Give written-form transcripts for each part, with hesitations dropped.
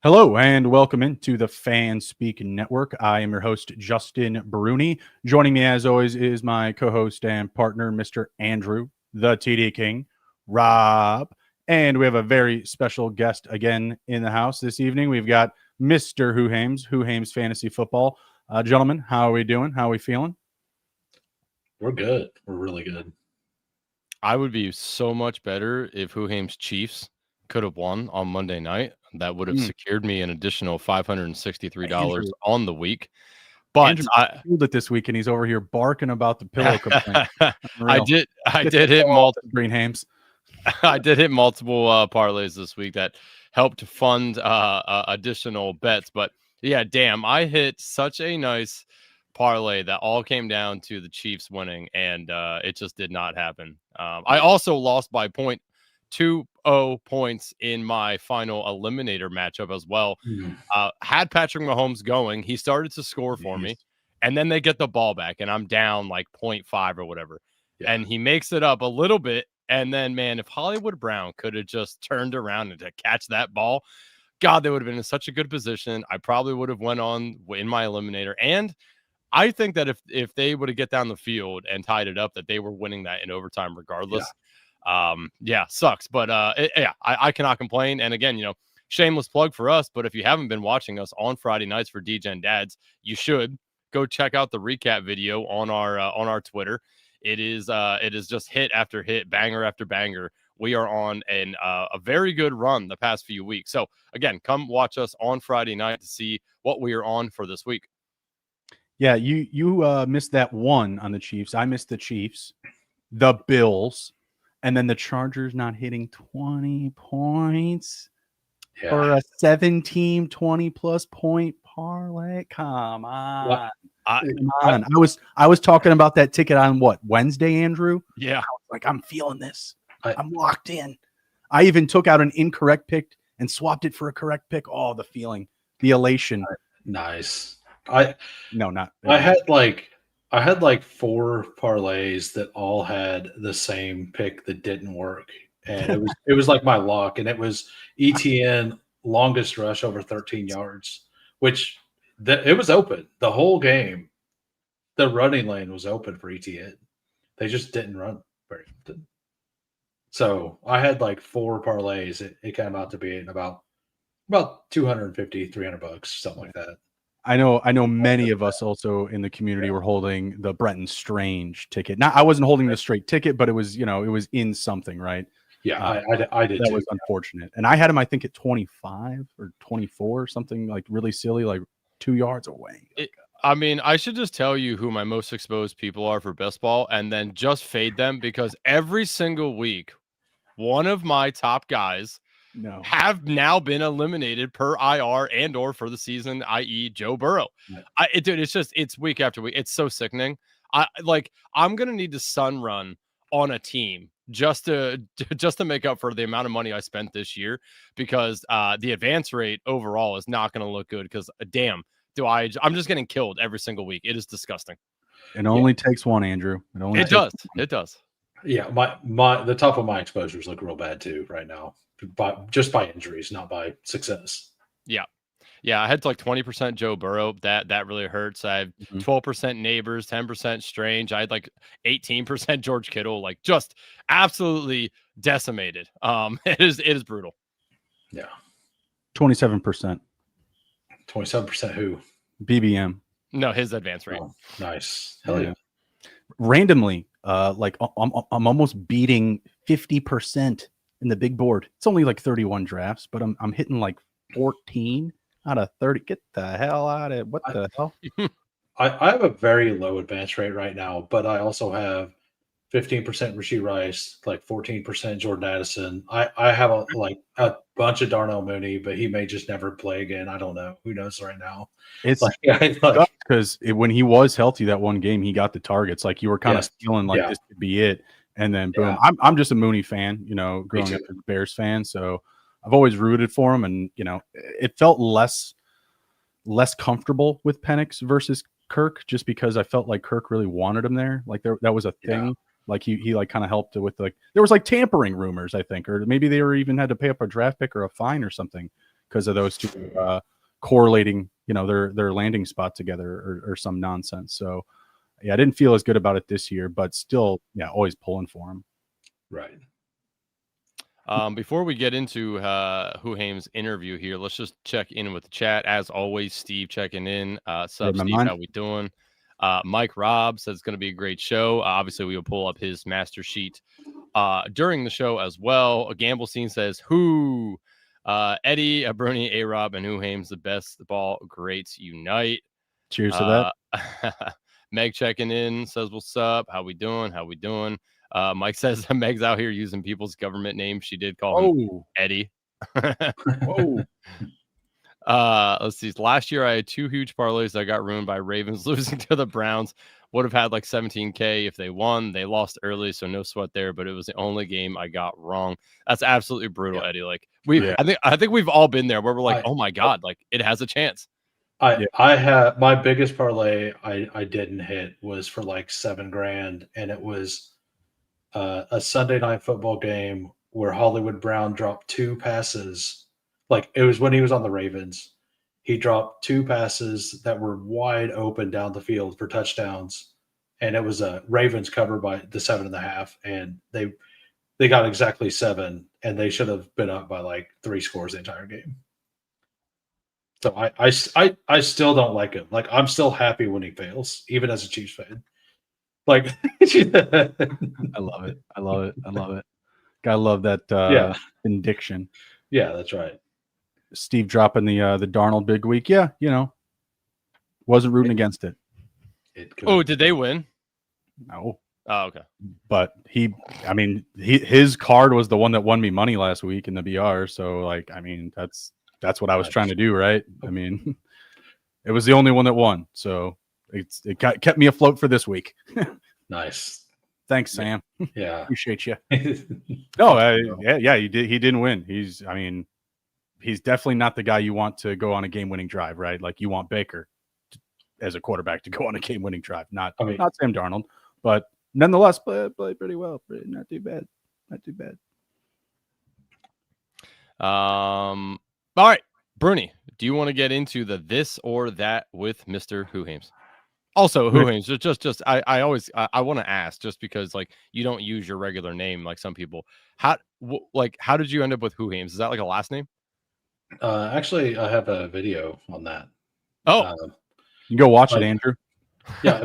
Hello and welcome into the Fanspeak Network. I am your host, Justin Bruni. Joining me, as always, is my co-host and partner, Mr. Andrew, the TD King, Rob, and we have a very special guest again in the house this evening. We've got Mr. Hoohames Fantasy Football. Gentlemen, how are we doing? How are we feeling? We're good. We're really good. I would be so much better if Hoohames Chiefs could have won on Monday night. That would have secured me an additional $563 Andrew. on the week. But Andrew fueled it this week, and he's over here barking about the pillow complaint. I did hit multiple Greenhames. I did hit multiple parlays this week that helped fund additional bets. But yeah, damn, I hit such a nice parlay that all came down to the Chiefs winning, and it just did not happen. I also lost by 0.20 points in my final eliminator matchup as well. Had Patrick Mahomes going, he started to score for me, and then they get the ball back, and I'm down like 0.5 or whatever. Yeah. And he makes it up a little bit. And then, man, if Hollywood Brown could have just turned around and to catch that ball, God, they would have been in such a good position. I probably would have went on in my eliminator. And I think that if they would have get down the field and tied it up, that they were winning that in overtime regardless. Yeah, sucks. But I cannot complain. And again, shameless plug for us. But if you haven't been watching us on Friday nights for DGen Dads, you should go check out the recap video on our Twitter. It is just hit after hit, banger after banger. We are on a very good run the past few weeks. So again, come watch us on Friday night to see what we are on for this week. Yeah, you missed that one on the Chiefs. I missed the Chiefs, the Bills, and then the Chargers not hitting 20 points for a 7-team 20-plus point parlay. Come on. I was talking about that ticket on Wednesday, Andrew? Yeah. I was like, I'm feeling this. I'm locked in. I even took out an incorrect pick and swapped it for a correct pick. Oh, the feeling, the elation. Nice. I had like 4 parlays that all had the same pick that didn't work. And it was like my luck. And it was ETN longest rush over 13 yards, which it was open the whole game. The running lane was open for ETN. They just didn't run very often. So I had like 4 parlays. It came out to be about $250, $300, something like that. I know many of us also in the community were holding the Brenton Strange ticket. Now I wasn't holding the straight ticket, but it was in something, right? Yeah, I did. That was unfortunate. And I had him, I think, at 25 or 24 or something like really silly, like 2 yards away. I should just tell you who my most exposed people are for best ball and then just fade them, because every single week, one of my top guys have now been eliminated per IR and or for the season, i.e. Joe Burrow. Yeah. It's week after week. It's so sickening. I'm going to need to sun run on a team just to make up for the amount of money I spent this year, because the advance rate overall is not going to look good, because damn, I'm just getting killed every single week. It is disgusting. It only takes one, Andrew. It does. Yeah, the top of my exposures look real bad too right now, just by injuries, not by success. Yeah, I had like 20% Joe Burrow. That really hurts. I have 12% Neighbors, 10% Strange. I had like 18% George Kittle. Like just absolutely decimated. It is brutal. Yeah, 27%. 27% who? BBM. No, his advance rate. Oh, nice. Hell yeah. Randomly, I'm almost beating 50% in the big board. It's only like 31 drafts, but I'm hitting like 14 out of 30. Get the hell out of it. What the hell? I have a very low advance rate right now, but I also have 15% Rashee Rice, like 14% Jordan Addison. I have a bunch of Darnell Mooney, but he may just never play again. I don't know. Who knows right now? It's because when he was healthy that one game, he got the targets. Like you were kind of feeling like this could be it. And then boom. Yeah. I'm just a Mooney fan, growing up as a Bears fan. So I've always rooted for him. And, it felt less comfortable with Penix versus Kirk, just because I felt like Kirk really wanted him there. Like that was a thing. Yeah. Like he like kind of helped with there was like tampering rumors, I think, or maybe they were even had to pay up a draft pick or a fine or something because of those two correlating, their landing spot together or some nonsense. So yeah, I didn't feel as good about it this year, but still, yeah, always pulling for him. Right. Before we get into Hoohames' interview here, let's just check in with the chat. As always, Steve checking in. Sup, Steve, how we doing? Mike Robb says it's going to be a great show. Obviously, we will pull up his master sheet during the show as well. Gamble Scene says, who? Eddie, Bruni, A-Rob, and Hoohames, the best ball greats unite. Cheers to that. Meg checking in says, what's up? How we doing? Mike says Meg's out here using people's government names. She did call him Eddie. Whoa. Let's see. Last year I had 2 huge parlays that got ruined by Ravens losing to the Browns. Would have had like 17K if they won. They lost early, so no sweat there. But it was the only game I got wrong. That's absolutely brutal, Eddie. Like I think we've all been there where we're like, oh my god, like it has a chance. I had my biggest parlay I didn't hit was for like $7,000, and it was a Sunday night football game where Hollywood Brown dropped 2 passes. Like it was when he was on the Ravens. He dropped 2 passes that were wide open down the field for touchdowns. And it was a Ravens cover by the 7.5. And they got exactly 7, and they should have been up by like 3 scores the entire game. So I still don't like him. Like I'm still happy when he fails, even as a Chiefs fan. Like I love it. Gotta love that indiction. Yeah, that's right. Steve dropping the Darnold big week. Yeah, wasn't rooting against it. Did they win? No. Oh, okay. But his card was the one that won me money last week in the BR. So like, that's what I was trying to do, right? It was the only one that won. So it kept me afloat for this week. Nice. Thanks, Sam. Yeah. Appreciate you. No, he didn't win. He's definitely not the guy you want to go on a game-winning drive, right? Like you want Baker as a quarterback to go on a game-winning drive, not Sam Darnold, but nonetheless play pretty well. Not too bad. All right, Bruni, do you want to get into the this or that with Mr. Hoohames? Also, Hoohames, just I always want to ask, just because like you don't use your regular name like some people. How did you end up with Hoohames? Is that like a last name? Actually, I have a video on that. Oh, you go watch it, Andrew. Yeah,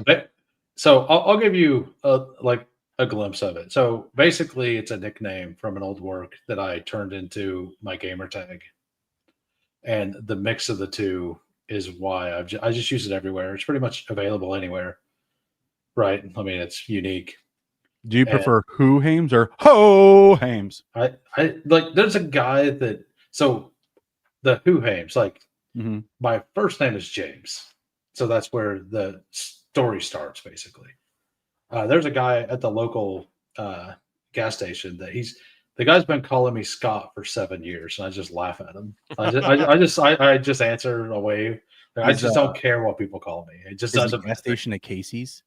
so I'll give you a glimpse of it. So basically, it's a nickname from an old work that I turned into my gamer tag, and the mix of the two is why I just use it everywhere. It's pretty much available anywhere, right? I mean, it's unique. Do you prefer Hoohames or Ho-Hames? I like. There's a guy that the Hoohames, like my first name is James, so that's where the story starts. Basically, there's a guy at the local gas station that the guy's been calling me Scott for 7 years, and I just laugh at him. I just answer away. I just don't care what people call me. It just doesn't. Gas station at Casey's?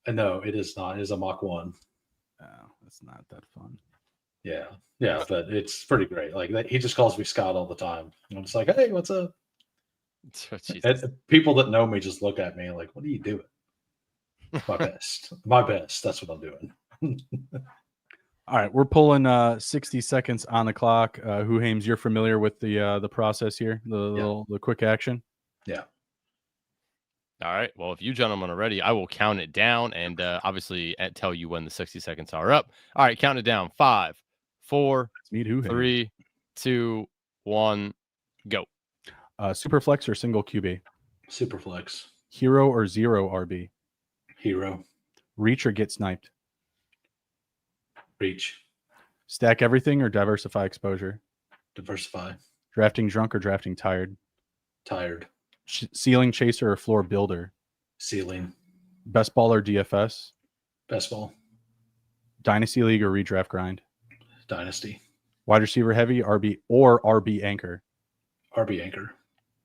No, it is not. It is a Mach 1. Oh, that's not that fun. Yeah, but it's pretty great. Like he just calls me Scott all the time. And I'm just like, hey, what's up? And people that know me just look at me like, what are you doing? My best. That's what I'm doing. All right, we're pulling 60 seconds on the clock. Hoohames, you're familiar with the process here, the quick action? Yeah. All right. Well, if you gentlemen are ready, I will count it down and obviously tell you when the 60 seconds are up. All right, count it down. 5, 4, 3, 2, 1, go. Superflex or single QB? Superflex. Hero or zero RB? Hero. Reach or get sniped? Reach. Stack everything or diversify exposure? Diversify. Drafting drunk or drafting tired? Tired. Ceiling chaser or floor builder? Ceiling. Best ball or DFS? Best ball. Dynasty league or redraft grind? Dynasty. Wide receiver heavy, RB or RB anchor? RB anchor.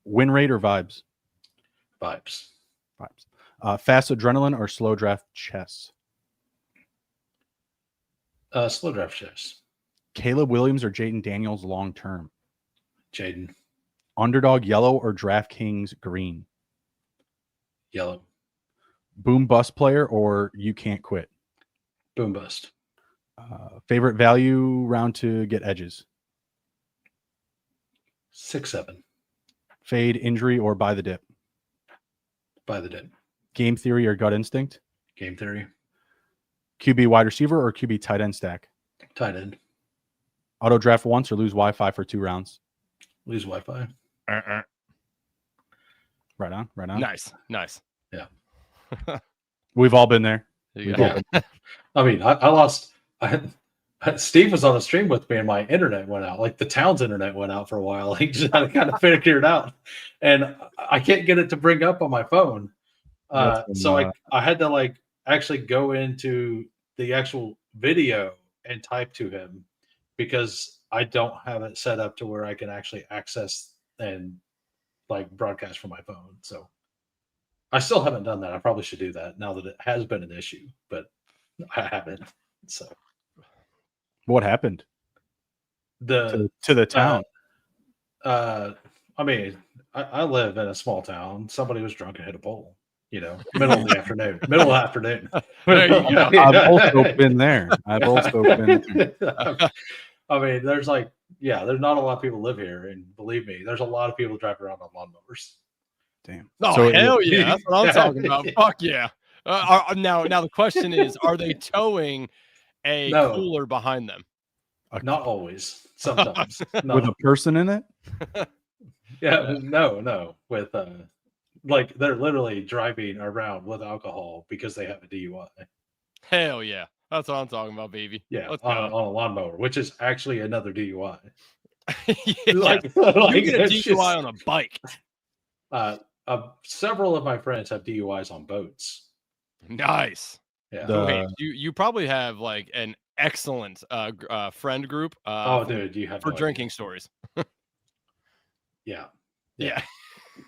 Win rate or vibes? Vibes. Fast adrenaline or slow draft chess? Slow draft chess. Caleb Williams or Jayden Daniels long term? Jaden. Underdog yellow or DraftKings green? Yellow. Boom bust player or you can't quit? Boom bust. Favorite value round to get edges? 6-7. Fade, injury, or buy the dip? Buy the dip. Game theory or gut instinct? Game theory. QB wide receiver or QB tight end stack? Tight end. Auto draft once or lose Wi-Fi for 2 rounds? Lose Wi-Fi. Right on. Nice. Yeah. We've all been there. Yeah. I mean, I lost. Steve was on a stream with me and my internet went out. Like the town's internet went out for a while. He just had to kind of figure it out. And I can't get it to bring up on my phone. So I had to like actually go into the actual video and type to him because I don't have it set up to where I can actually access and like broadcast from my phone. So I still haven't done that. I probably should do that now that it has been an issue, but I haven't. So what happened? To the town. I mean, I live in a small town. Somebody was drunk and hit a pole. You know, middle of the afternoon. There you go. I've also been there. I mean, there's like, there's not a lot of people live here, and believe me, there's a lot of people driving around on lawnmowers. Damn. Oh, so hell yeah! That's what I'm talking about. Fuck yeah! Now the question is, are they towing a cooler behind them? Not always. Sometimes with a person in it. No. With like they're literally driving around with alcohol because they have a DUI. Hell yeah. That's what I'm talking about, baby. Yeah, on a lawnmower, which is actually another DUI. like you get a DUI on a bike. Several of my friends have DUIs on boats. Nice. Yeah. You probably have like an excellent friend group. Dude, you have for drinking stories. Yeah.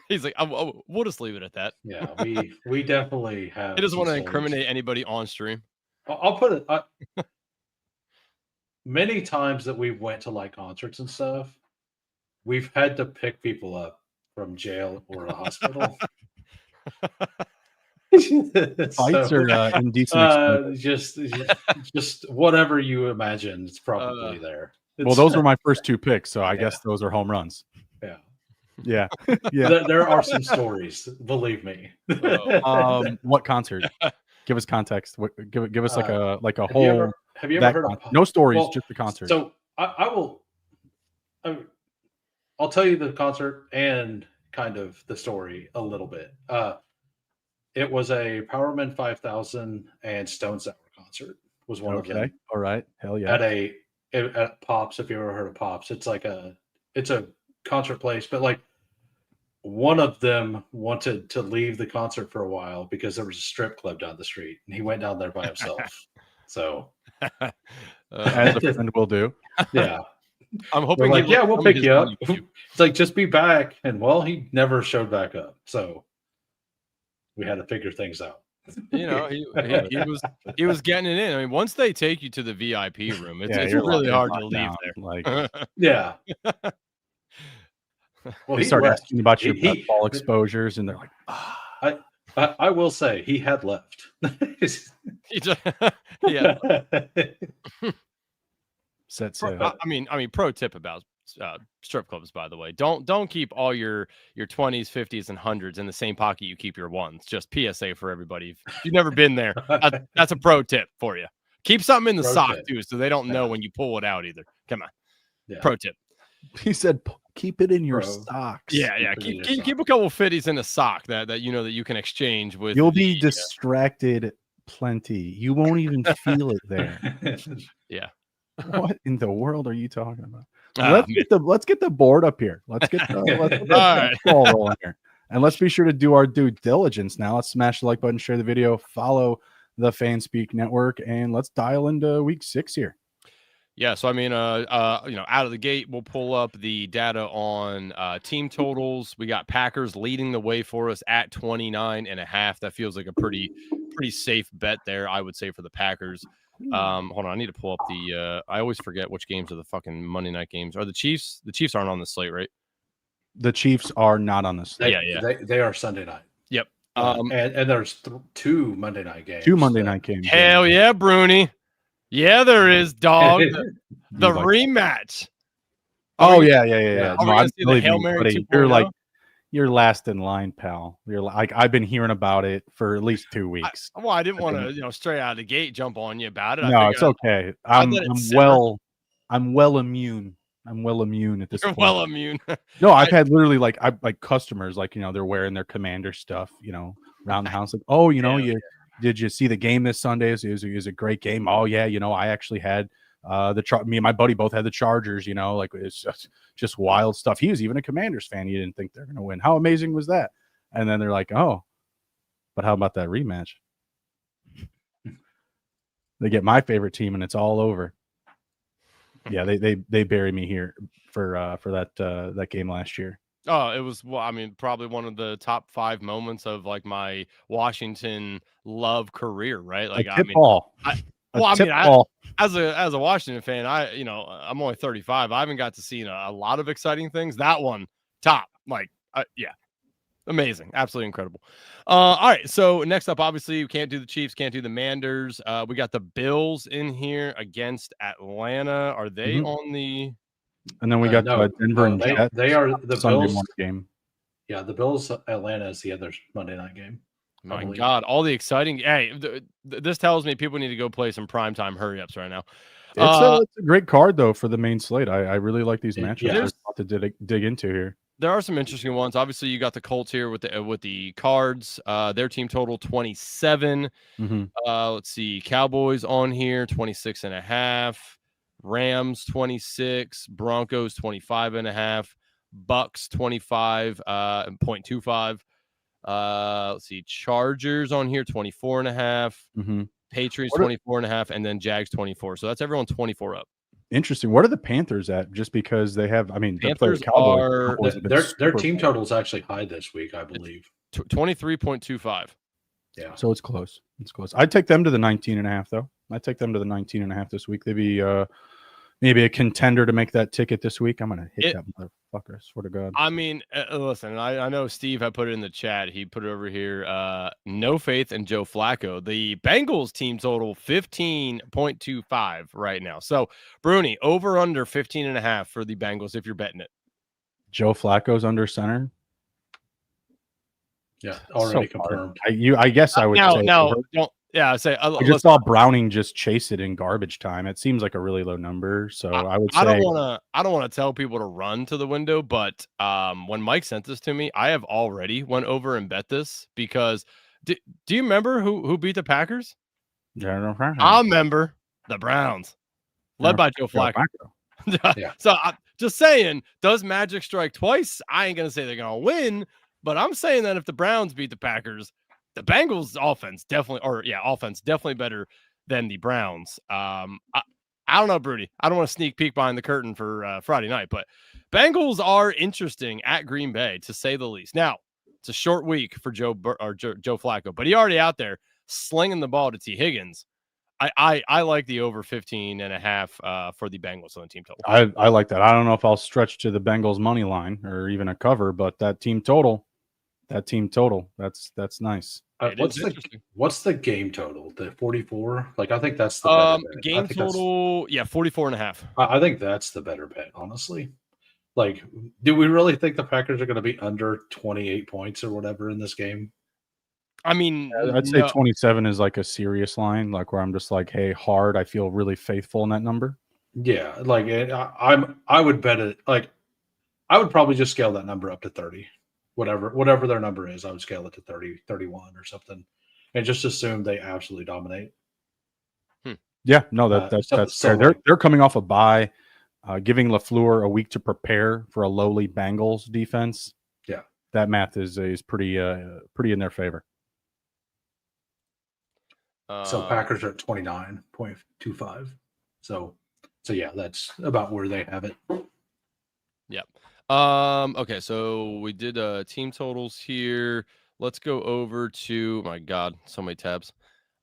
He's like, we'll just leave it at that. Yeah, we definitely have. He doesn't want to incriminate anybody on stream. I'll put it. Many times that we went to like concerts and stuff, we've had to pick people up from jail or a hospital. Fights are indecent. Just whatever you imagine, it's probably there. Well, those were my first 2 picks, so I guess those are home runs. Yeah. There are some stories, believe me. What concert? Give us context. Give us like a whole. Have you ever heard of no stories, just the concert? So I'll tell you the concert and kind of the story a little bit. It was a Powerman 5000 and Stone Sour concert. Was one of them. All right. Hell yeah. At Pops, if you ever heard of Pops, it's a concert place, but like one of them wanted to leave the concert for a while because there was a strip club down the street, and he went down there by himself. So, as a friend will do. Yeah. I'm hoping. Like, we'll pick you up. It's like, just be back, and well, he never showed back up. So we had to figure things out. You know, he was getting it in. I mean, once they take you to the VIP room, it's really hard to leave there. Like, yeah. Well, they start asking about your ball exposures, and they're like, I will say he had left. Yeah. Set sail. I mean, pro tip about strip clubs, by the way. Don't keep all your 20s, 50s, and 100s in the same pocket you keep your ones. Just PSA for everybody. If you've never been there, that's a pro tip for you. Keep something in the sock too, so they don't know when you pull it out either. Come on. Yeah. Pro tip. He said, keep it in your socks. Yeah. Keep a couple fitties in a sock that you know that you can exchange with. You'll be distracted plenty. You won't even feel it there. Yeah. What in the world are you talking about? Let's get the board up here. Let's get the ball rolling here. And let's be sure to do our due diligence now. Let's smash the like button, share the video, follow the Fanspeak network, and let's dial into week 6 here. Yeah, so I mean, out of the gate, we'll pull up the data on team totals. We got Packers leading the way for us at 29.5. That feels like a pretty safe bet there, I would say, for the Packers. Hold on, I need to pull up the. I always forget which games are the fucking Monday night games. Are the Chiefs? The Chiefs aren't on the slate, right? The Chiefs are not on the slate. They are Sunday night. Yep. And there's 2 Monday night games. 2 Monday night games. Hell yeah, Bruni. Yeah, there is, dog. The rematch. Oh yeah. No, I believe me, buddy. You're last in line, pal. You're like, I've been hearing about it for at least 2 weeks. I didn't want to, straight out of the gate jump on you about it. No, it's okay. I'm well immune. I'm well immune at this point. Well immune. No, I've had literally like customers they're wearing their Commander stuff, around the house. Like, did you see the game this Sunday? It was a great game. Oh yeah, I actually had me and my buddy both had the Chargers. Like it's just wild stuff. He was even a Commanders fan. He didn't think they're gonna win. How amazing was that? And then they're like, oh, but how about that rematch? They get my favorite team, and it's all over. Yeah, they bury me here for that game last year. Oh, it was probably one of the top 5 moments of like my Washington love career, right? Like as a Washington fan, I'm only 35. I haven't got to see a lot of exciting things. That one, top, yeah. Amazing. Absolutely incredible. All right. So next up, obviously, we can't do the Chiefs, can't do the Manders. We got the Bills in here against Atlanta. Are they on the... And then we got Denver and Jets. They are the Sunday Bills game. Yeah, the Bills Atlanta is the other Monday night game. My God, all the exciting... Hey, this tells me people need to go play some primetime hurry-ups right now. It's a great card, though, for the main slate. I really like these matchups. There's a lot to dig into here. There are some interesting ones. Obviously, you got the Colts here with the Cards. Their team total 27. Mm-hmm. Let's see, Cowboys on here 26.5. Rams 26. Broncos 25.5. Bucks 25.25. Let's see, Chargers on here 24.5. Mm-hmm. Patriots 24.5, and then Jags 24. So that's everyone 24 up. Interesting. What are the Panthers at? Just because they have, Panthers their team total is actually high this week, I believe. 23.25. Yeah. So it's close. It's close. I'd take them to the 19.5, though. I'd take them to the 19.5 this week. They'd be maybe a contender to make that ticket this week. I'm going to hit that motherfucker. I swear to God. Listen, I know Steve had put it in the chat. He put it over here. No faith in Joe Flacco. The Bengals team total 15.25 right now. So, Bruni, over under 15.5 for the Bengals if you're betting it. Joe Flacco's under center. Yeah, already confirmed. I guess I would say don't. Yeah, I say I just saw Browning just chase it in garbage time. It seems like a really low number, so I would say I don't want to tell people to run to the window, but when Mike sent this to me, I have already went over and bet this because do you remember who beat the Packers? I remember the Browns, led by Joe Flacco. Yeah. So just saying, does magic strike twice? I ain't gonna say they're gonna win, but I'm saying that if the Browns beat the Packers, the Bengals offense definitely better than the Browns. I don't know, Brody. I don't want to sneak peek behind the curtain for Friday night, but Bengals are interesting at Green Bay, to say the least. Now, it's a short week for Joe Flacco, but he already out there slinging the ball to T. Higgins. I like the over 15.5 for the Bengals on the team total. I like that. I don't know if I'll stretch to the Bengals money line or even a cover, but that team total, that's nice. What's the game total? The 44? Like, I think that's the better bet. Game total, 44.5. I think that's the better bet, honestly. Like, do we really think the Packers are going to be under 28 points or whatever in this game? I'd say 27 is like a serious line, like where I'm just like, hey, hard. I feel really faithful in that number. Yeah, like I would bet it. Like, I would probably just scale that number up to 30. Whatever their number is, I would scale it to 30, 31 or something, and just assume they absolutely dominate. Yeah, no, that's fair. They're coming off a bye, giving LaFleur a week to prepare for a lowly Bengals defense. Yeah, that math is pretty in their favor. So Packers are at 29.25. So yeah, that's about where they have it. Yep. Okay, so we did team totals here. Let's go over to, my God, so many tabs.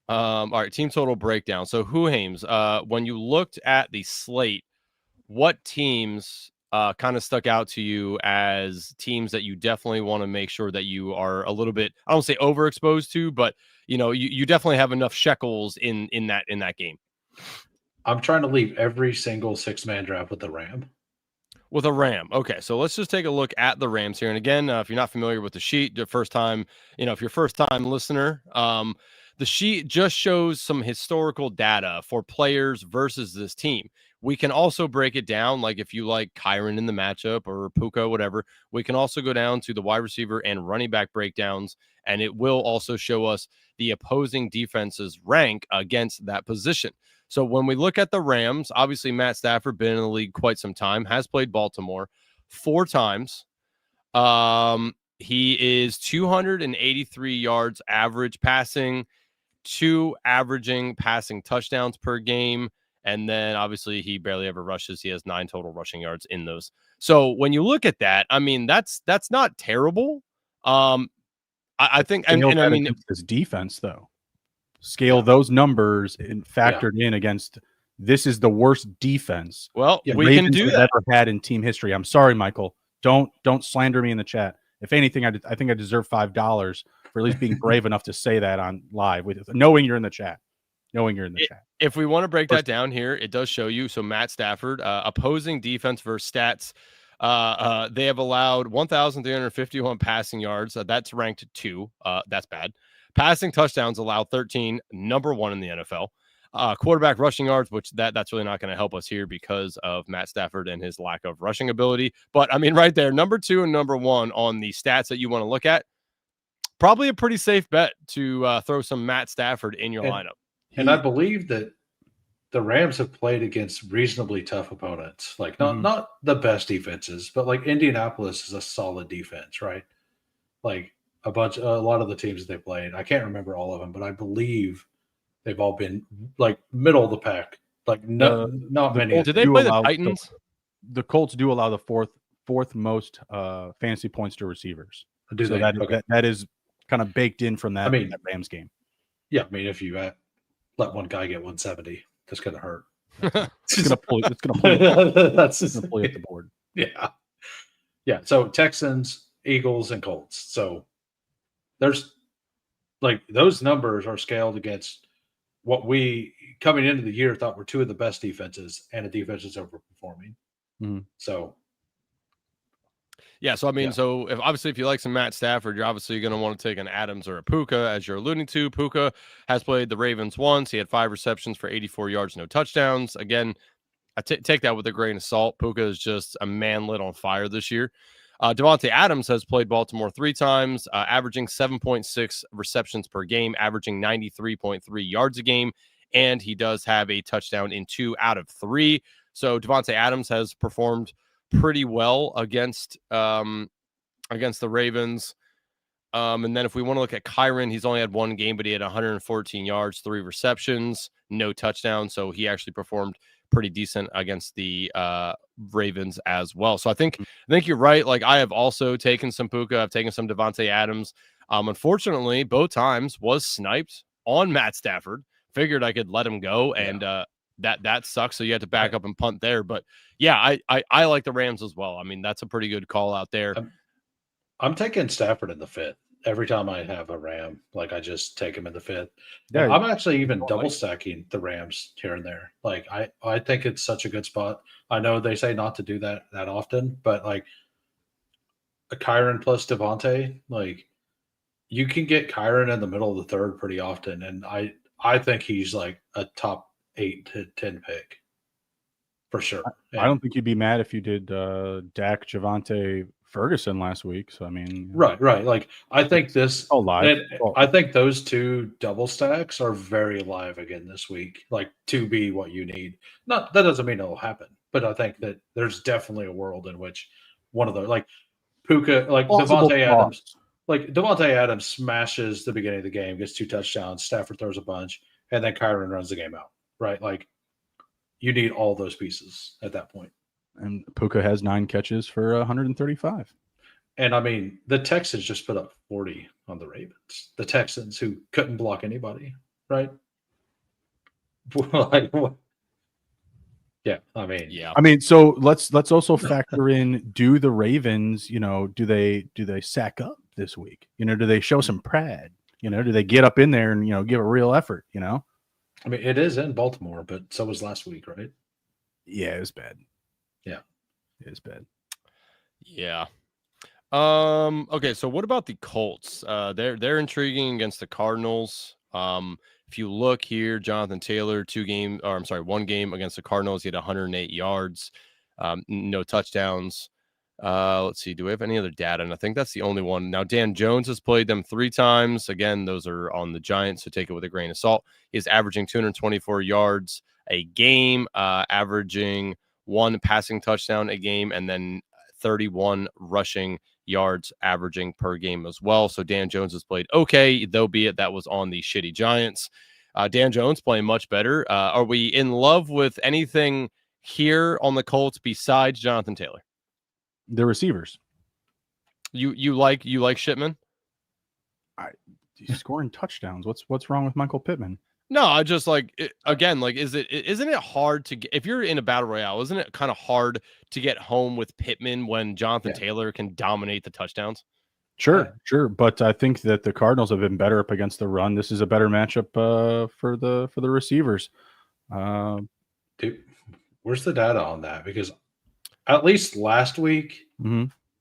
All right, team total breakdown. So Hoohames, when you looked at the slate, what teams kind of stuck out to you as teams that you definitely want to make sure that you are a little bit, I don't say overexposed to, but you definitely have enough shekels in that game. I'm trying to leave every single 6-man draft with the Ram. With a Ram. Okay, so let's just take a look at the Rams here. And again, if you're not familiar with the sheet, the first time, if you're first time listener, the sheet just shows some historical data for players versus this team. We can also break it down, like if you like Kyron in the matchup or Puka, whatever. We can also go down to the wide receiver and running back breakdowns, and it will also show us the opposing defense's rank against that position. So when we look at the Rams, obviously Matt Stafford been in the league quite some time, has played Baltimore 4 times. He is 283 yards average passing, 2 averaging passing touchdowns per game. And then obviously he barely ever rushes. He has 9 total rushing yards in those. So when you look at that, I mean, that's not terrible. I think, and I mean, his defense though. Scale those numbers and factored in against this is the worst defense. Well, we can do that. Ever had in team history. I'm sorry, Michael. Don't slander me in the chat. If anything, I think I deserve $5 for at least being brave enough to say that on live with knowing you're in the chat. Chat. If we want to break that down here, it does show you. So Matt Stafford, opposing defense versus stats. They have allowed 1,351 passing yards. That's ranked 2. That's bad. Passing touchdowns allowed 13, number 1 in the NFL. Quarterback rushing yards, which that's really not going to help us here because of Matt Stafford and his lack of rushing ability. But I mean, right there, number 2 and number 1 on the stats that you want to look at. Probably a pretty safe bet to throw some Matt Stafford in your lineup. And I believe that the Rams have played against reasonably tough opponents, like not the best defenses, but like Indianapolis is a solid defense, right? Like a lot of the teams that they played. I can't remember all of them, but I believe they've all been like middle of the pack. Like not many. Did they play the Titans? The Colts do allow the fourth most fantasy points to receivers. So that is kind of baked in from that, that Rams game. Yeah, I mean, if you let one guy get 170, that's going to hurt. It's going to pull you at the board. Yeah. Yeah. So Texans, Eagles, and Colts. So there's like those numbers are scaled against what we coming into the year thought were 2 of the best defenses, and a defense is overperforming. So yeah, so I mean, so if you like some Matt Stafford, you're obviously going to want to take an Adams or a Puka, as you're alluding to. Puka has played the Ravens once. He had 5 receptions for 84 yards, no touchdowns. Again, I take that with a grain of salt. Puka is just a man lit on fire this year. Davante Adams has played Baltimore 3 times, averaging 7.6 receptions per game, averaging 93.3 yards a game, and he does have a touchdown in 2 out of 3. So Davante Adams has performed pretty well against the Ravens. And then if we want to look at Kyron, he's only had 1 game, but he had 114 yards, 3 receptions, no touchdown. So he actually performed pretty decent against the Ravens as well. So I think you're right. Like I have also taken some Puka. I've taken some Davante Adams. Unfortunately, both times was sniped on Matt Stafford. Figured I could let him go, and that sucks. So you had to back up and punt there. But yeah, I like the Rams as well. I mean, that's a pretty good call out there. I'm taking Stafford in the 5th. Every time I have a Ram, like I just take him in the 5th. Yeah, I'm actually even double stacking the Rams here and there. Like I think it's such a good spot. I know they say not to do that often, but like a Kyron plus Davante, like you can get Kyron in the middle of the 3rd pretty often, and I think he's like a top 8 to 10 pick for sure. I don't think you'd be mad if you did Dak, Javante, Ferguson last week. So I mean, right. Like I think live. I think those 2 double stacks are very live again this week. Like to be what you need. Not that doesn't mean it'll happen, but I think that there's definitely a world in which one of those, like Puka, like Davante Adams, like Davante Adams smashes the beginning of the game, gets 2 touchdowns. Stafford throws a bunch, and then Kyron runs the game out. Right, like you need all those pieces at that point. And Puka has 9 catches for 135. And I mean, the Texans just put up 40 on the Ravens. The Texans, who couldn't block anybody. right? Like, yeah, I mean, so let's also factor in: do the Ravens, do they sack up this week? Do they show some pride? Do they get up in there and give a real effort? I mean, it is in Baltimore, but so was last week, right? Yeah, it was bad. Yeah, it was bad. Yeah. Okay, so what about the Colts? They're intriguing against the Cardinals. If you look here, Jonathan Taylor, one game against the Cardinals, he had 108 yards, no touchdowns. Let's see, do we have any other data? And I think that's the only one. Now, Dan Jones has played them 3 times. Again, those are on the Giants, so take it with a grain of salt. He's averaging 224 yards a game, averaging 1 passing touchdown a game, and then 31 rushing yards averaging per game as well. So Dan Jones has played okay, though be it that was on the shitty Giants. Dan Jones playing much better. Are we in love with anything here on the Colts besides Jonathan Taylor? The receivers. You like Shipman? He's scoring touchdowns. What's wrong with Michael Pittman? No, I just isn't it hard to get, if you're in a battle royale, isn't it kind of hard to get home with Pittman when Jonathan Taylor can dominate the touchdowns? Sure. But I think that the Cardinals have been better up against the run. This is a better matchup for the receivers. Dude, where's the data on that? Because at least last week,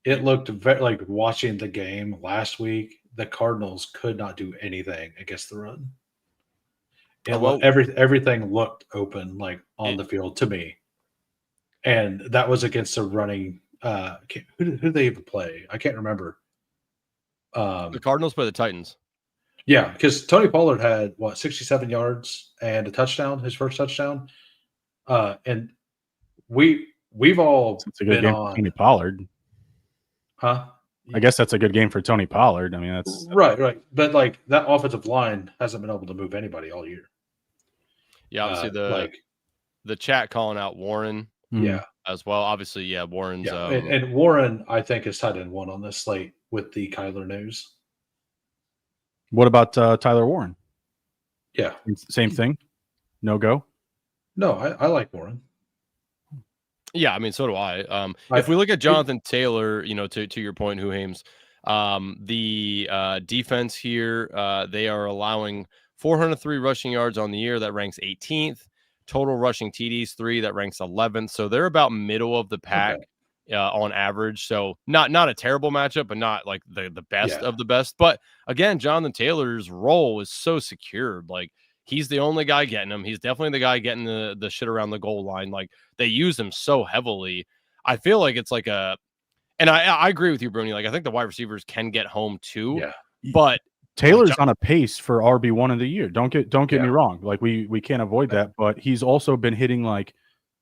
it looked like watching the game last week, the Cardinals could not do anything against the run. Everything looked open, like on the field to me, and that was against a running. Who did they even play? I can't remember. The Cardinals play the Titans. Yeah, because Tony Pollard had 67 yards and a touchdown, his first touchdown, and we've all it's a good game for Tony Pollard, huh? I guess that's a good game for Tony Pollard. I mean, that's right. But like that offensive line hasn't been able to move anybody all year. Yeah, obviously the chat calling out Warren, as well. Obviously, Warren's and Warren, I think, is tied in 1 on this slate with the Kyler news. What about Tyler Warren? Yeah, same thing. No go. No, I like Warren. Yeah, I mean, so do I. If we look at Jonathan Taylor, to your point, Hoohames, the defense here, they are allowing 403 rushing yards on the year. That ranks 18th. Total rushing TDs 3. That ranks 11th. So they're about middle of the pack on average. So not a terrible matchup, but not like the best of the best. But again, Jonathan Taylor's role is so secured. Like, he's the only guy getting him. He's definitely the guy getting the shit around the goal line. Like, they use him so heavily. I feel like it's like and I agree with you, Bruni. Like, I think the wide receivers can get home too. Yeah. But Taylor's on a pace for RB1 of the year. Don't get me wrong. Like, we can't avoid that, but he's also been hitting like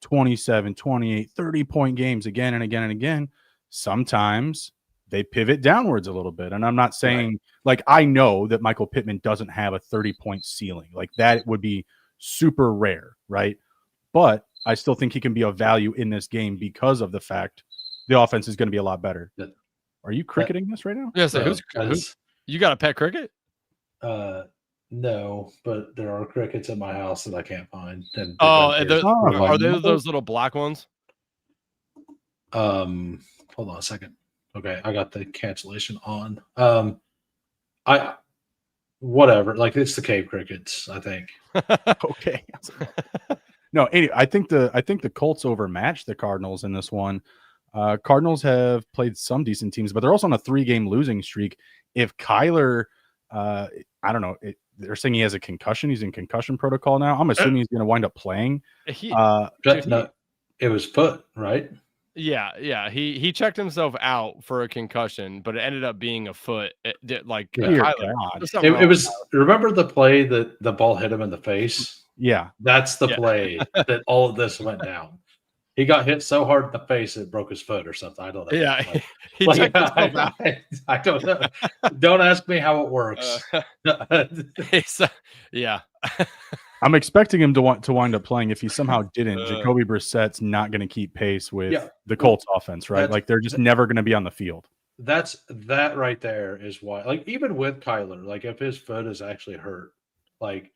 27, 28, 30-point games again and again and again. Sometimes they pivot downwards a little bit. And I'm not saying like, I know that Michael Pittman doesn't have a 30-point ceiling. Like, that would be super rare, right? But I still think he can be of value in this game because of the fact the offense is going to be a lot better. Are you cricketing this right now? Yeah, so who's you got a pet cricket? No, but there are crickets in my house that I can't find. Are they those little black ones? Hold on a second. Okay, I got the cancellation on. Whatever. Like, it's the cave crickets, I think. Okay. No, anyway, I think the Colts overmatched the Cardinals in this one. Cardinals have played some decent teams, but they're also on a 3-game losing streak. If Kyler, I don't know, they're saying he has a concussion. He's in concussion protocol now. I'm assuming he's going to wind up playing. It was foot, right? Yeah. He checked himself out for a concussion, but it ended up being a foot. It was. Remember the play that the ball hit him in the face? Yeah, that's the play that all of this went down. He got hit so hard in the face it broke his foot or something. I don't know. Yeah, I don't know. Don't ask me how it works. Yeah. I'm expecting him to wind up playing. If he somehow didn't, Jacoby Brissett's not going to keep pace with the Colts offense, right? Like, they're just never going to be on the field. That right there is why, like, even with Kyler, like, if his foot is actually hurt, like,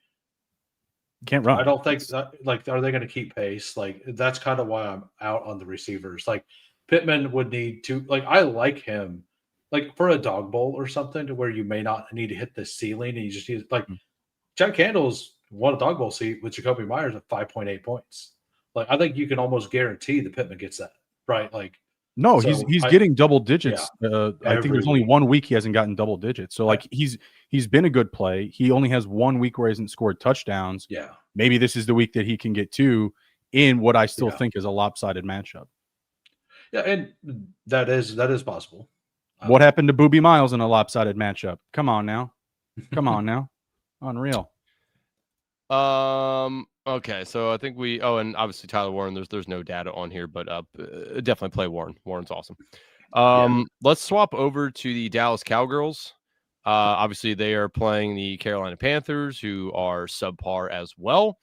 Can't run. I don't think like, are they going to keep pace? Like, that's kind of why I'm out on the receivers. Like, Pittman would need to, like, I like him, like, for a dog bowl or something to where you may not need to hit the ceiling and you just need, like, Jack Candles won a dog bowl seat with Jacoby Myers at 5.8 points. Like, I think you can almost guarantee that Pittman gets that, right? Like, no, so he's getting double digits. Yeah, I think there's only 1 week he hasn't gotten double digits. So like he's been a good play. He only has 1 week where he hasn't scored touchdowns. Yeah. Maybe this is the week that he can get 2 in what I still think is a lopsided matchup. Yeah, and that is possible. What happened to Boobie Miles in a lopsided matchup? Come on now. Come on now. Unreal. Okay, so I think and obviously Tyler Warren, there's no data on here, but definitely play Warren. Warren's awesome. Let's swap over to the Dallas Cowgirls. Obviously they are playing the Carolina Panthers, who are subpar as well.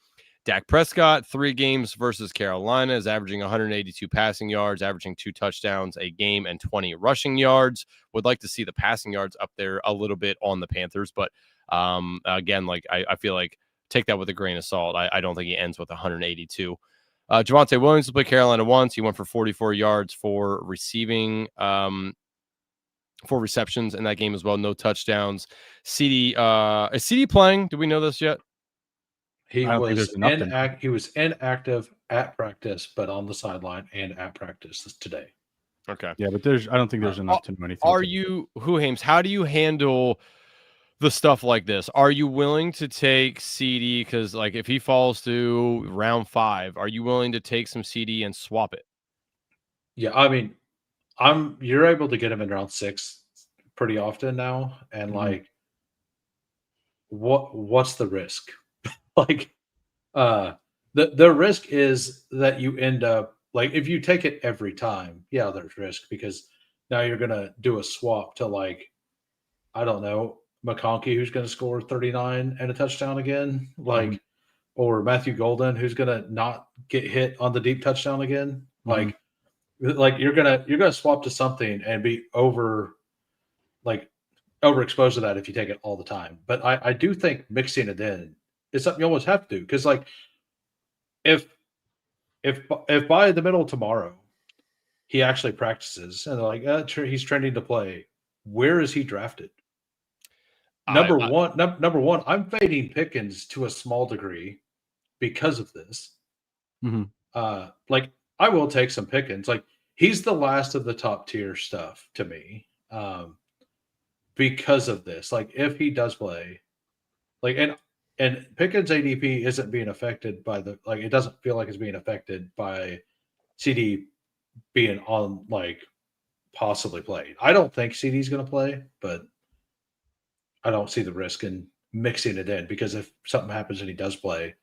Dak Prescott, 3 games versus Carolina, is averaging 182 passing yards, averaging 2 touchdowns a game and 20 rushing yards. Would like to see the passing yards up there a little bit on the Panthers, but again, like I feel like take that with a grain of salt. I don't think he ends with 182. Javonte Williams played Carolina once. He went for 44 yards for receiving, 4 receptions in that game as well. No touchdowns. CD, is CD playing? Do we know this yet? He was inactive at practice, but on the sideline and at practice today. Okay. Yeah, but I don't think there's enough to know anything. Are you, Hoohames, how do you handle the stuff like this? Are you willing to take CD? Because like if he falls to round 5, are you willing to take some CD and swap it? Yeah, I mean, you're able to get him in round 6 pretty often now, and like, what's the risk? Like, the risk is that you end up, like, if you take it every time, yeah, there's risk because now you're gonna do a swap to, like, I don't know, McConkey, who's going to score 39 and a touchdown again, like, or Matthew Golden, who's going to not get hit on the deep touchdown again. Like you're gonna swap to something and be overexposed to that if you take it all the time. But I do think mixing it in is something you almost have to do, because like if by the middle of tomorrow he actually practices and they're like, he's trending to play, where is he drafted? Number one, I'm fading Pickens to a small degree because of this. Like, I will take some Pickens. Like, he's the last of the top tier stuff to me, because of this. Like, if he does play, like, and Pickens ADP isn't being affected by it doesn't feel like it's being affected by CD being on, like, possibly played. I don't think CD's going to play, but I don't see the risk in mixing it in, because if something happens and he does play,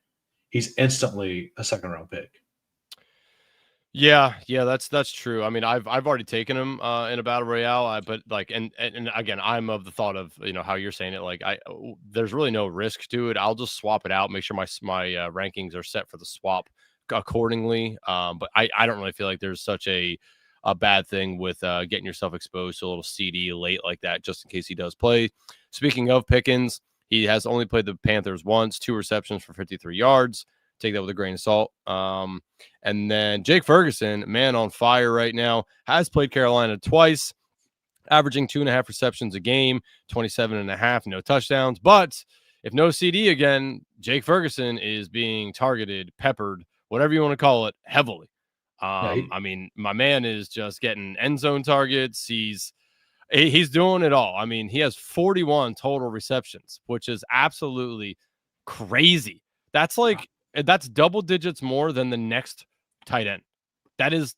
he's instantly a second round pick. Yeah, that's true. I mean, I've already taken him in a battle royale, but like, and again, I'm of the thought of, how you're saying it. Like, there's really no risk to it. I'll just swap it out, make sure my rankings are set for the swap accordingly. But I don't really feel like there's such a bad thing with getting yourself exposed to a little CD late like that, just in case he does play. Speaking of Pickens, he has only played the Panthers once, 2 receptions for 53 yards. Take that with a grain of salt. And then Jake Ferguson, man on fire right now, has played Carolina twice, averaging 2.5 receptions a game, 27.5, no touchdowns. But if no CD again, Jake Ferguson is being targeted, peppered, whatever you want to call it, heavily. I mean, my man is just getting end zone targets. He's doing it all. I mean, he has 41 total receptions, which is absolutely crazy. That's that's double digits more than the next tight end. That is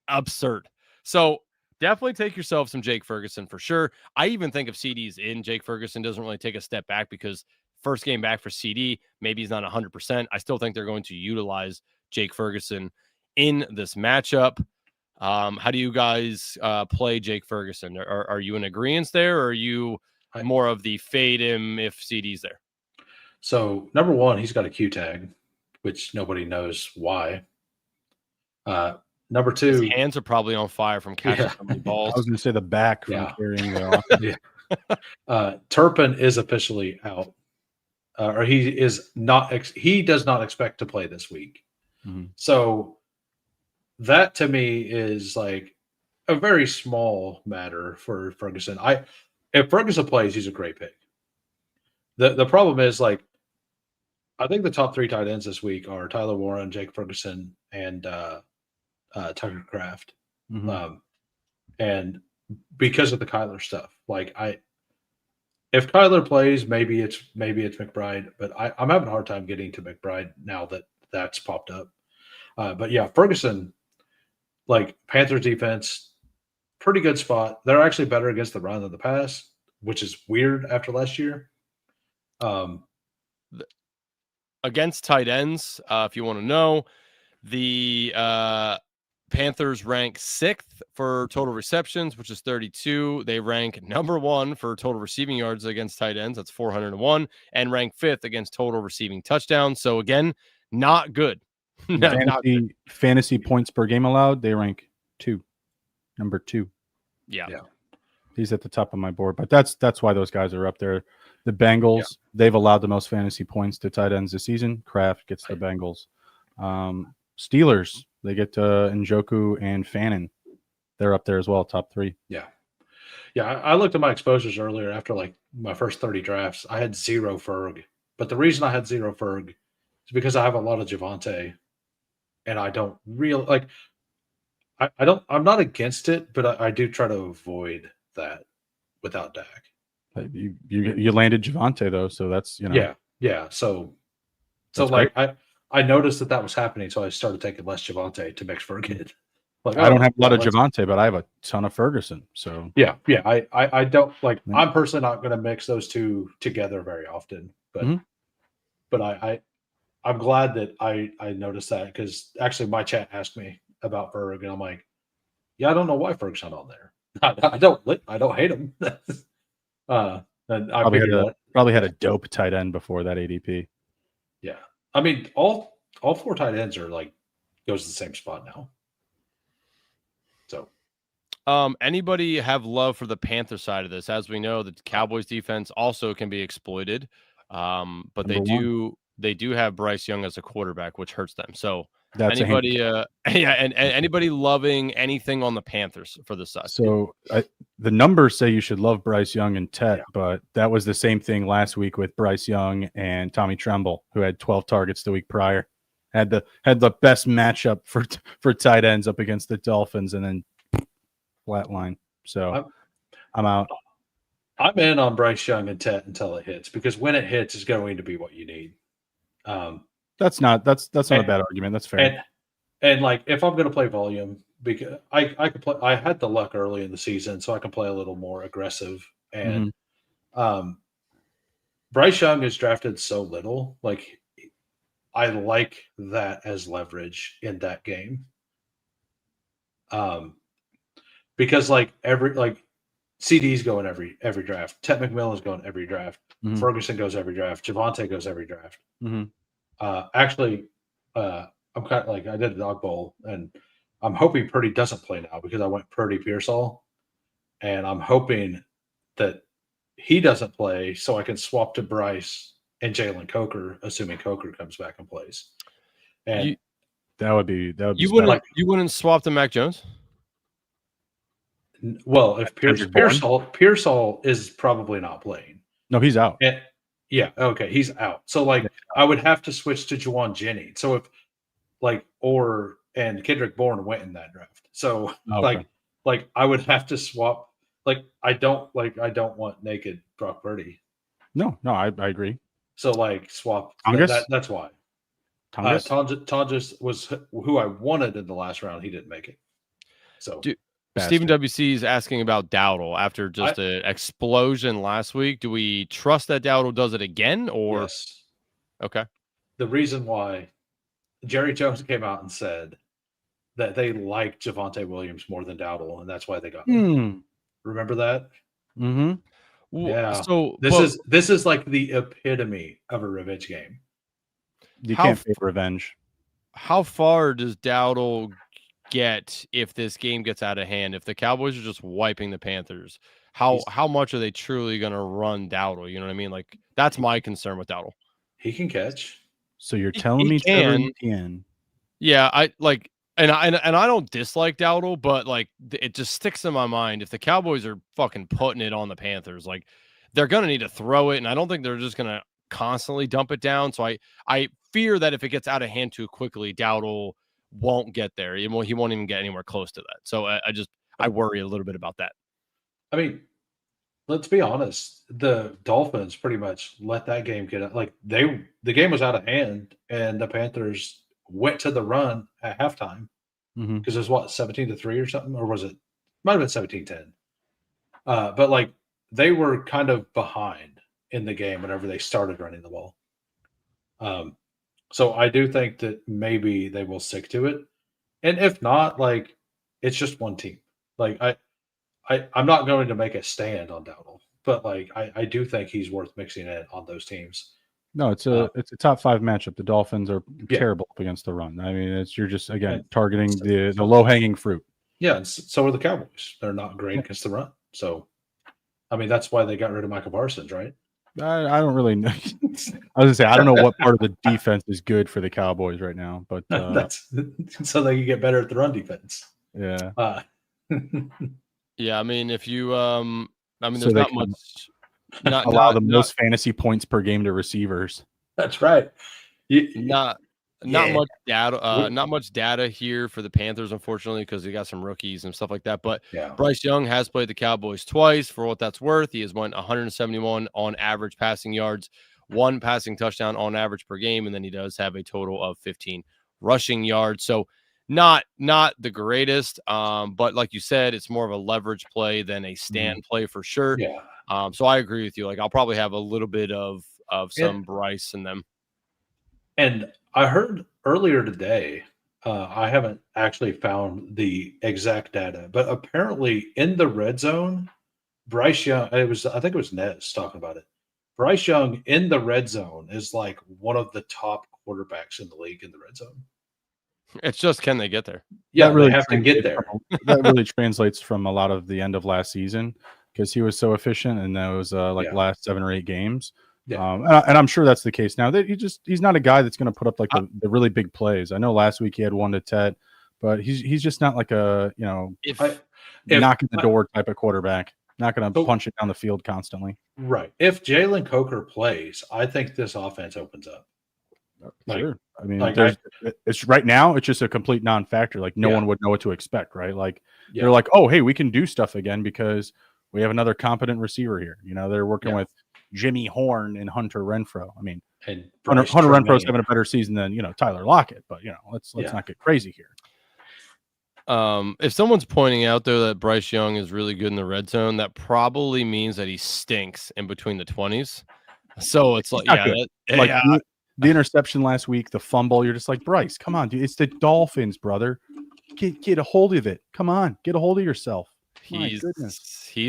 absurd. So definitely take yourself some Jake Ferguson for sure. I even think if CD's in, Jake Ferguson doesn't really take a step back, because first game back for CD, maybe he's not 100%. I still think they're going to utilize Jake Ferguson in this matchup. How do you guys play Jake Ferguson? Are you in agreement there, or are you more of the fade him if CD's there? So, number one, he's got a Q tag, which nobody knows why. Number two, his hands are probably on fire from catching so many balls. I was going to say the back from carrying the offense. Turpin is officially out. or he is not. He does not expect to play this week. Mm-hmm. So that to me is like a very small matter for Ferguson. If Ferguson plays, he's a great pick. The problem is like I think the top 3 tight ends this week are Tyler Warren, Jake Ferguson, and Tucker Kraft. Mm-hmm. And because of the Kyler stuff, like if Kyler plays, maybe it's McBride, but I'm having a hard time getting to McBride now that that's popped up. But yeah, Ferguson, like Panthers defense, pretty good spot. They're actually better against the run than the pass, which is weird after last year. Against tight ends, if you want to know, the Panthers rank 6th for total receptions, which is 32. They rank number 1 for total receiving yards against tight ends. That's 401, and rank 5th against total receiving touchdowns. So again, not good. Fantasy points per game allowed, they rank number 2. Yeah. He's at the top of my board, but that's why those guys are up there. The Bengals, they've allowed the most fantasy points to tight ends this season. Kraft gets the Bengals. Steelers, they get Njoku and Fannin. They're up there as well, top 3. Yeah. I looked at my exposures earlier after like my first 30 drafts. I had 0 Ferg, but the reason I had 0 Ferg is because I have a lot of Javonte, and I don't really like. I'm not against it, but I do try to avoid that without Dak. You landed Javonte though, so that's yeah. So like great. I noticed that was happening, so I started taking less Javonte to mix Ferguson. Like I don't have a lot of Javonte, but I have a ton of Ferguson. So yeah. I don't like. I'm personally not going to mix those two together very often, but I'm glad that I noticed that because actually my chat asked me about Ferg, and I'm like, yeah, I don't know why Ferg's not on there. I don't hate him. And I probably had a dope tight end before that ADP. Yeah, I mean all 4 tight ends are like goes to the same spot now. So, anybody have love for the Panther side of this? As we know, the Cowboys defense also can be exploited, but they do have Bryce Young as a quarterback, which hurts them. So. That's anybody, and anybody loving anything on the Panthers for this side? So the numbers say you should love Bryce Young and Tet, but that was the same thing last week with Bryce Young and Tommy Tremble, who had 12 targets the week prior. Had the best matchup for tight ends up against the Dolphins, and then flatline. So I'm out. I'm in on Bryce Young and Tet until it hits, because when it hits, is going to be what you need. That's not a bad argument. That's fair. And like if I'm going to play volume, because I could play. I had the luck early in the season, so I can play a little more aggressive. And Bryce Young is drafted so little. Like I like that as leverage in that game. Because like CD's going every draft. Tet McMillan's going every draft. Ferguson goes every draft. Javonte goes every draft. Actually, I'm kind of like I did a dog bowl, and I'm hoping Purdy doesn't play now because I went Purdy Pearsall, and I'm hoping that he doesn't play so I can swap to Bryce and Jalen Coker, assuming Coker comes back and plays. And that would be you wouldn't swap to Mac Jones? Well, if Pearsall is probably not playing. No, he's out. Yeah, okay, he's out. So like I would have to switch to Juwan Jennings. So if and Kendrick Bourne went in that draft. So like I would have to swap. Like I don't want naked Brock Purdy. No, I agree. So like swap. That's why. Tonjes was who I wanted in the last round. He didn't make it. So Stephen WC is asking about Dowdle after just an explosion last week. Do we trust that Dowdle does it again, or yes? Okay. The reason why Jerry Jones came out and said that they like Javonte Williams more than Dowdle, and that's why they got him. Remember that? Mm-hmm. Yeah. So this is like the epitome of a revenge game. You can't pay revenge. How far does Dowdle get if this game gets out of hand? If the Cowboys are just wiping the Panthers, how much are they truly going to run Dowdle? You know what I mean? Like that's my concern with Dowdle. He can catch. So you're telling me Trevor Etienne? Yeah, I like, and I don't dislike Dowdle, but like it just sticks in my mind. If the Cowboys are fucking putting it on the Panthers, like they're gonna need to throw it, and I don't think they're just gonna constantly dump it down. So I fear that if it gets out of hand too quickly, Dowdle won't get there. He won't even get anywhere close to that. So I worry a little bit about that. I mean, let's be honest. The Dolphins pretty much let that game get like the game was out of hand, and the Panthers went to the run at halftime because it was what 17-3 or something, or was it? Might have been 17-10. But like they were kind of behind in the game whenever they started running the ball. So I do think that maybe they will stick to it, and if not, like it's just one team. Like I'm not going to make a stand on Dowdle, but like I do think he's worth mixing in on those teams. No, it's a top 5 matchup. The Dolphins are terrible up against the run. I mean, you're just again targeting the low hanging fruit. Yeah, and so are the Cowboys. They're not great against the run. So, I mean, that's why they got rid of Michael Parsons, right? I don't really know. I was gonna say I don't know what part of the defense is good for the Cowboys right now, but that's so they can get better at the run defense. Yeah. Yeah, I mean, if you there's not much. Allow the most fantasy points per game to receivers. That's right. Not much data. Not much data here for the Panthers, unfortunately, because they got some rookies and stuff like that. But Bryce Young has played the Cowboys twice. For what that's worth, he has won 171 on average passing yards, 1 passing touchdown on average per game, and then he does have a total of 15 rushing yards. So not the greatest, but like you said, it's more of a leverage play than a stand play for sure. Yeah. So I agree with you. Like I'll probably have a little bit of some Bryce in them. And I heard earlier today, I haven't actually found the exact data, but apparently in the red zone, Bryce Young, I think it was Nez talking about it. Bryce Young in the red zone is like one of the top quarterbacks in the league in the red zone. It's just, can they get there? Yeah, really have to get there. That really translates from a lot of the end of last season because he was so efficient in those last 7 or 8 games. Yeah. And I'm sure that's the case now. That he's not a guy that's going to put up like the really big plays. I know last week he had 1 to 10, but he's just not like a knocking the door type of quarterback. Not going to punch it down the field constantly. Right. If Jalen Coker plays, I think this offense opens up. Sure. I mean, it's right now. It's just a complete non-factor. Like no one would know what to expect, right? Like they're like, oh, hey, we can do stuff again because we have another competent receiver here. You know, they're working with Jimmy Horn and Hunter Renfrow. I mean, Hunter Renfrow's having a better season than Tyler Lockett, but let's not get crazy here. If someone's pointing out though that Bryce Young is really good in the red zone, that probably means that he stinks in between the 20s. So it's like, the interception last week, the fumble, you're just like, Bryce, come on, dude. It's the Dolphins, brother. Get a hold of it. Come on, get a hold of yourself. He's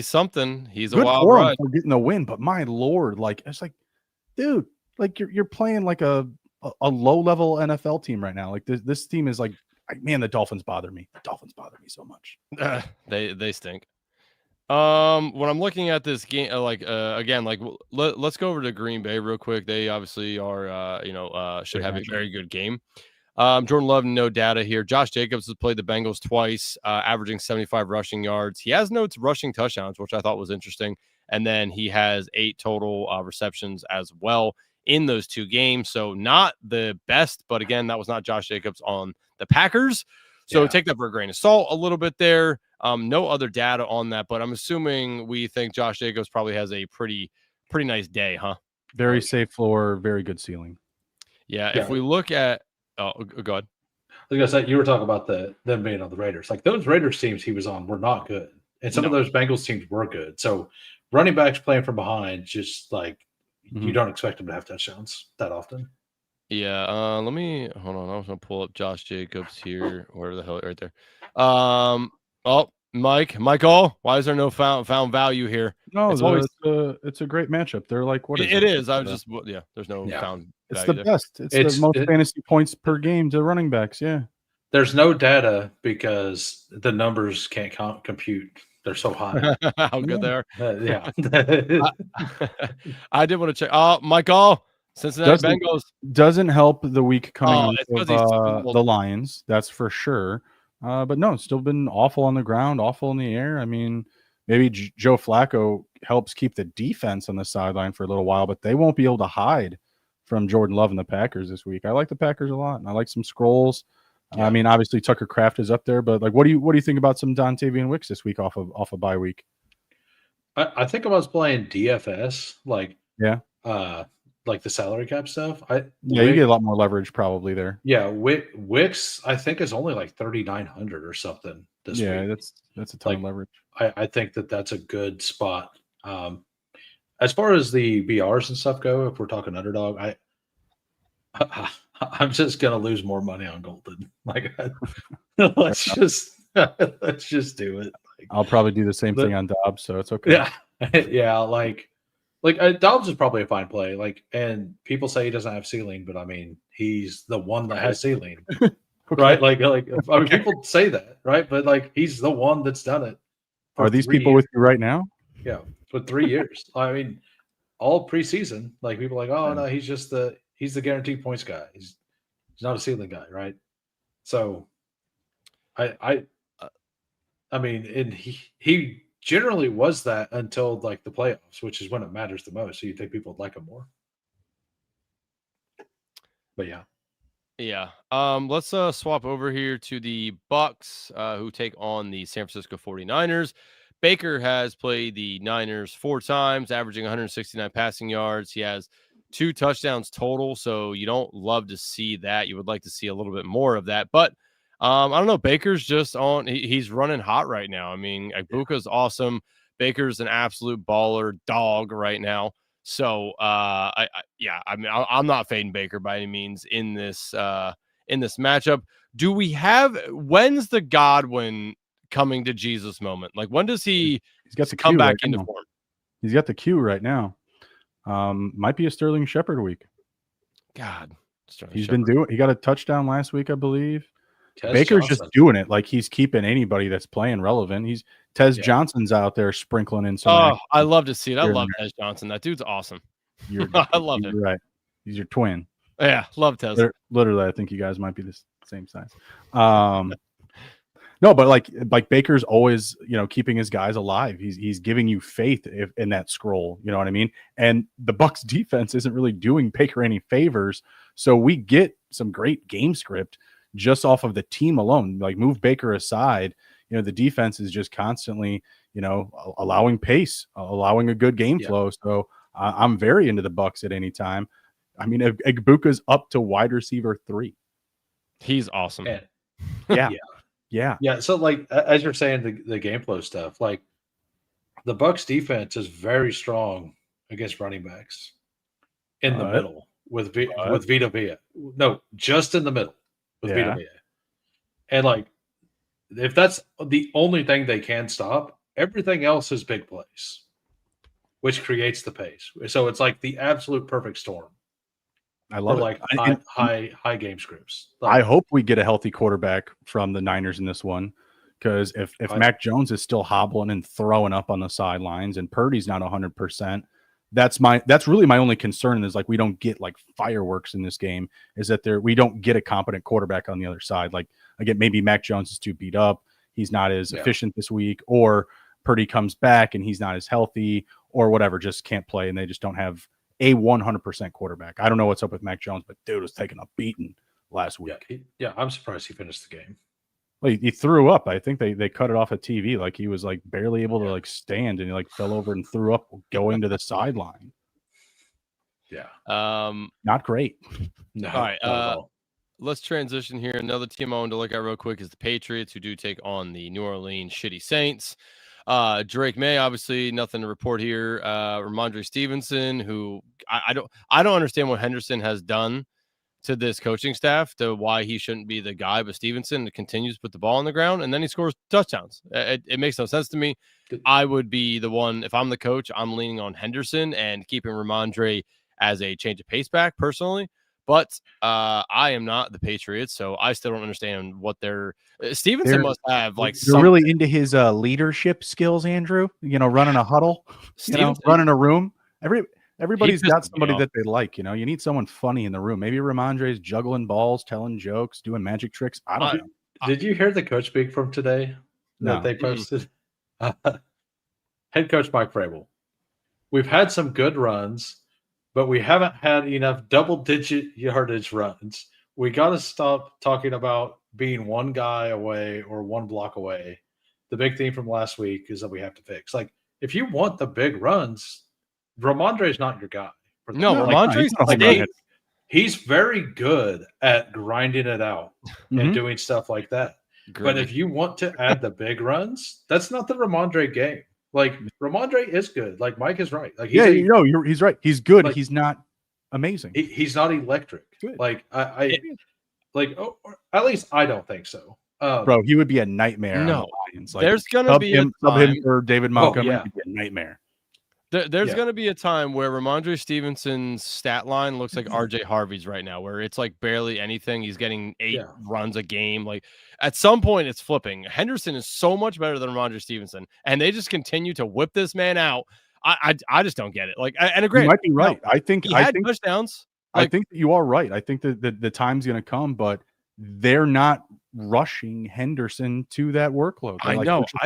something. He's good a wild for ride. Him for getting the win, but my lord, like it's like, dude, like you're playing like a low level NFL team right now. Like this team is like, man, the Dolphins bother me. The Dolphins bother me so much. They stink. When I'm looking at this game, again, let's go over to Green Bay real quick. They obviously are, should have a very good game. Jordan Love, no data here. Josh Jacobs has played the Bengals twice, averaging 75 rushing yards. He has no rushing touchdowns, which I thought was interesting. And then he has 8 total receptions as well in those 2 games. So not the best, but again, that was not Josh Jacobs on the Packers. So take that for a grain of salt a little bit there. No other data on that, but I'm assuming we think Josh Jacobs probably has a pretty nice day, huh? Very safe floor, very good ceiling. Yeah. If we look at, go ahead. Like I said, you were talking about them being on the Raiders. Like those Raiders teams he was on were not good, and some of those Bengals teams were good. So running backs playing from behind, just like you don't expect them to have touchdowns that often. Yeah, let me hold on. I was gonna pull up Josh Jacobs here, where the hell, right there. Michael, why is there no found value here? No, it's a great matchup. They're like, what is it? Is. I was just there's no found. It's the best. It's the most fantasy points per game to running backs. Yeah. There's no data because the numbers can't compute. They're so high. How good they are. I did want to check. Oh, Michael. Cincinnati Bengals doesn't help the week coming of the Lions. That's for sure. But no, it's still been awful on the ground, awful in the air. I mean, maybe Joe Flacco helps keep the defense on the sideline for a little while, but they won't be able to hide from Jordan Love and the Packers this week. I like the Packers a lot, and I like some scrolls. Yeah. I mean, obviously Tucker Kraft is up there, but like, what do you think about some Dontavian Wicks this week off of bye week? I think I was playing DFS, like the salary cap stuff. You get a lot more leverage probably there. Yeah, Wicks I think is only like 3,900 or something this week. Yeah, that's a ton of leverage. I think that's a good spot. As far as the BRs and stuff go, if we're talking underdog, I'm just gonna lose more money on Golden. Like, let's just do it. Like, I'll probably do the same thing on Dobbs, so it's okay. Yeah, like Dobbs is probably a fine play. Like, and people say he doesn't have ceiling, but I mean, he's the one that has ceiling, right? Like, I mean, people say that, right? But like, he's the one that's done it. Are these people with you right now? Yeah, for 3 years. I mean, all preseason, like people are like, oh no, he's the guaranteed points guy. He's not a ceiling guy, right? So, I mean, and he generally was that until like the playoffs, which is when it matters the most. So you think people would like him more? But yeah. Let's swap over here to the Bucks, who take on the San Francisco 49ers. Baker has played the Niners 4 times, averaging 169 passing yards. He has 2 touchdowns total, so you don't love to see that. You would like to see a little bit more of that. But I don't know. Baker's just on. He's running hot right now. I mean, Ibuka's awesome. Baker's an absolute baller dog right now. So, I mean, I'm not fading Baker by any means in this matchup. Do we have? When's the Godwin coming to Jesus moment? Like, when does he's got to come back into form? He's got the cue right now. Might be a Sterling Shepard week. God, he got a touchdown last week, I believe. Baker's just doing it. Like, he's keeping anybody that's playing relevant. Johnson's out there sprinkling in some. Oh, I love to see it. I love Tez Johnson. That dude's awesome. I love him. Right. He's your twin. Yeah, love Tez. Literally, I think you guys might be the same size. No, but like Baker's always, keeping his guys alive. He's giving you faith in that scroll. You know what I mean? And the Bucs defense isn't really doing Baker any favors. So we get some great game script just off of the team alone. Like, move Baker aside, the defense is just constantly, allowing pace, allowing a good game flow. So I'm very into the Bucs at any time. I mean, Ibuka's up to wide receiver 3. He's awesome. Yeah. So, like, as you're saying, the game flow stuff, like, the Bucs defense is very strong against running backs in the middle with Vita Vea. No, just in the middle with Vita Vea. And like, if that's the only thing they can stop, everything else is big plays, which creates the pace. So it's like the absolute perfect storm. I love it. Like high game scripts. Like, I hope we get a healthy quarterback from the Niners in this one, because if Mac Jones is still hobbling and throwing up on the sidelines and Purdy's not 100%, that's really my only concern, is like, we don't get like fireworks in this game, is that we don't get a competent quarterback on the other side. Like, again, maybe Mac Jones is too beat up, he's not as efficient this week, or Purdy comes back and he's not as healthy, or whatever, just can't play, and they just don't have a 100% quarterback. I don't know what's up with Mac Jones, but dude was taking a beating last week. I'm surprised he finished the game. Well, he threw up. I think they cut it off of TV. Like, he was like barely able to like stand, and he like fell over and threw up going to the sideline. Yeah. Not great. No. All right. Let's transition here. Another team I wanted to look at real quick is the Patriots, who do take on the New Orleans Shitty Saints. Drake May, obviously nothing to report here. Ramondre Stevenson, who I don't understand what Henderson has done to this coaching staff to why he shouldn't be the guy, but Stevenson continues to put the ball on the ground, and then he scores touchdowns. It makes no sense to me. I would be the one, if I'm the coach, I'm leaning on Henderson and keeping Ramondre as a change of pace back personally. But I am not the Patriots, so I still don't understand what Stevenson must have like. You're really into his leadership skills, Andrew. Running a huddle, running a room. Everybody's got somebody that they like, you know. You need someone funny in the room. Maybe Ramondre's juggling balls, telling jokes, doing magic tricks. I don't know. Did you hear the coach speak from today that they posted? Head coach Mike Vrabel. We've had some good runs, but we haven't had enough double-digit yardage runs. We got to stop talking about being one guy away or one block away. The big theme from last week is that we have to fix. Like, if you want the big runs, Ramondre is not your guy. No, Ramondre's he's very good at grinding it out and doing stuff like that. But if you want to add the big runs, that's not the Ramondre game. Like, Ramondre is good. Like, Mike is right. Like, he's right. He's good. Like, he's not amazing. He's not electric. Good. Like, at least I don't think so. Bro, he would be a nightmare. No, like, there's gonna be a time him for David Montgomery. Would be a nightmare. There's going to be a time where Ramondre Stevenson's stat line looks like RJ Harvey's right now, where it's like barely anything. He's getting 8 runs a game. Like, at some point, it's flipping. Henderson is so much better than Ramondre Stevenson, and they just continue to whip this man out. I just don't get it. Like, and agree, you might be right. I think he had touchdowns. Like, I think that you are right. I think that the time's going to come, but they're not rushing Henderson to that workload. They're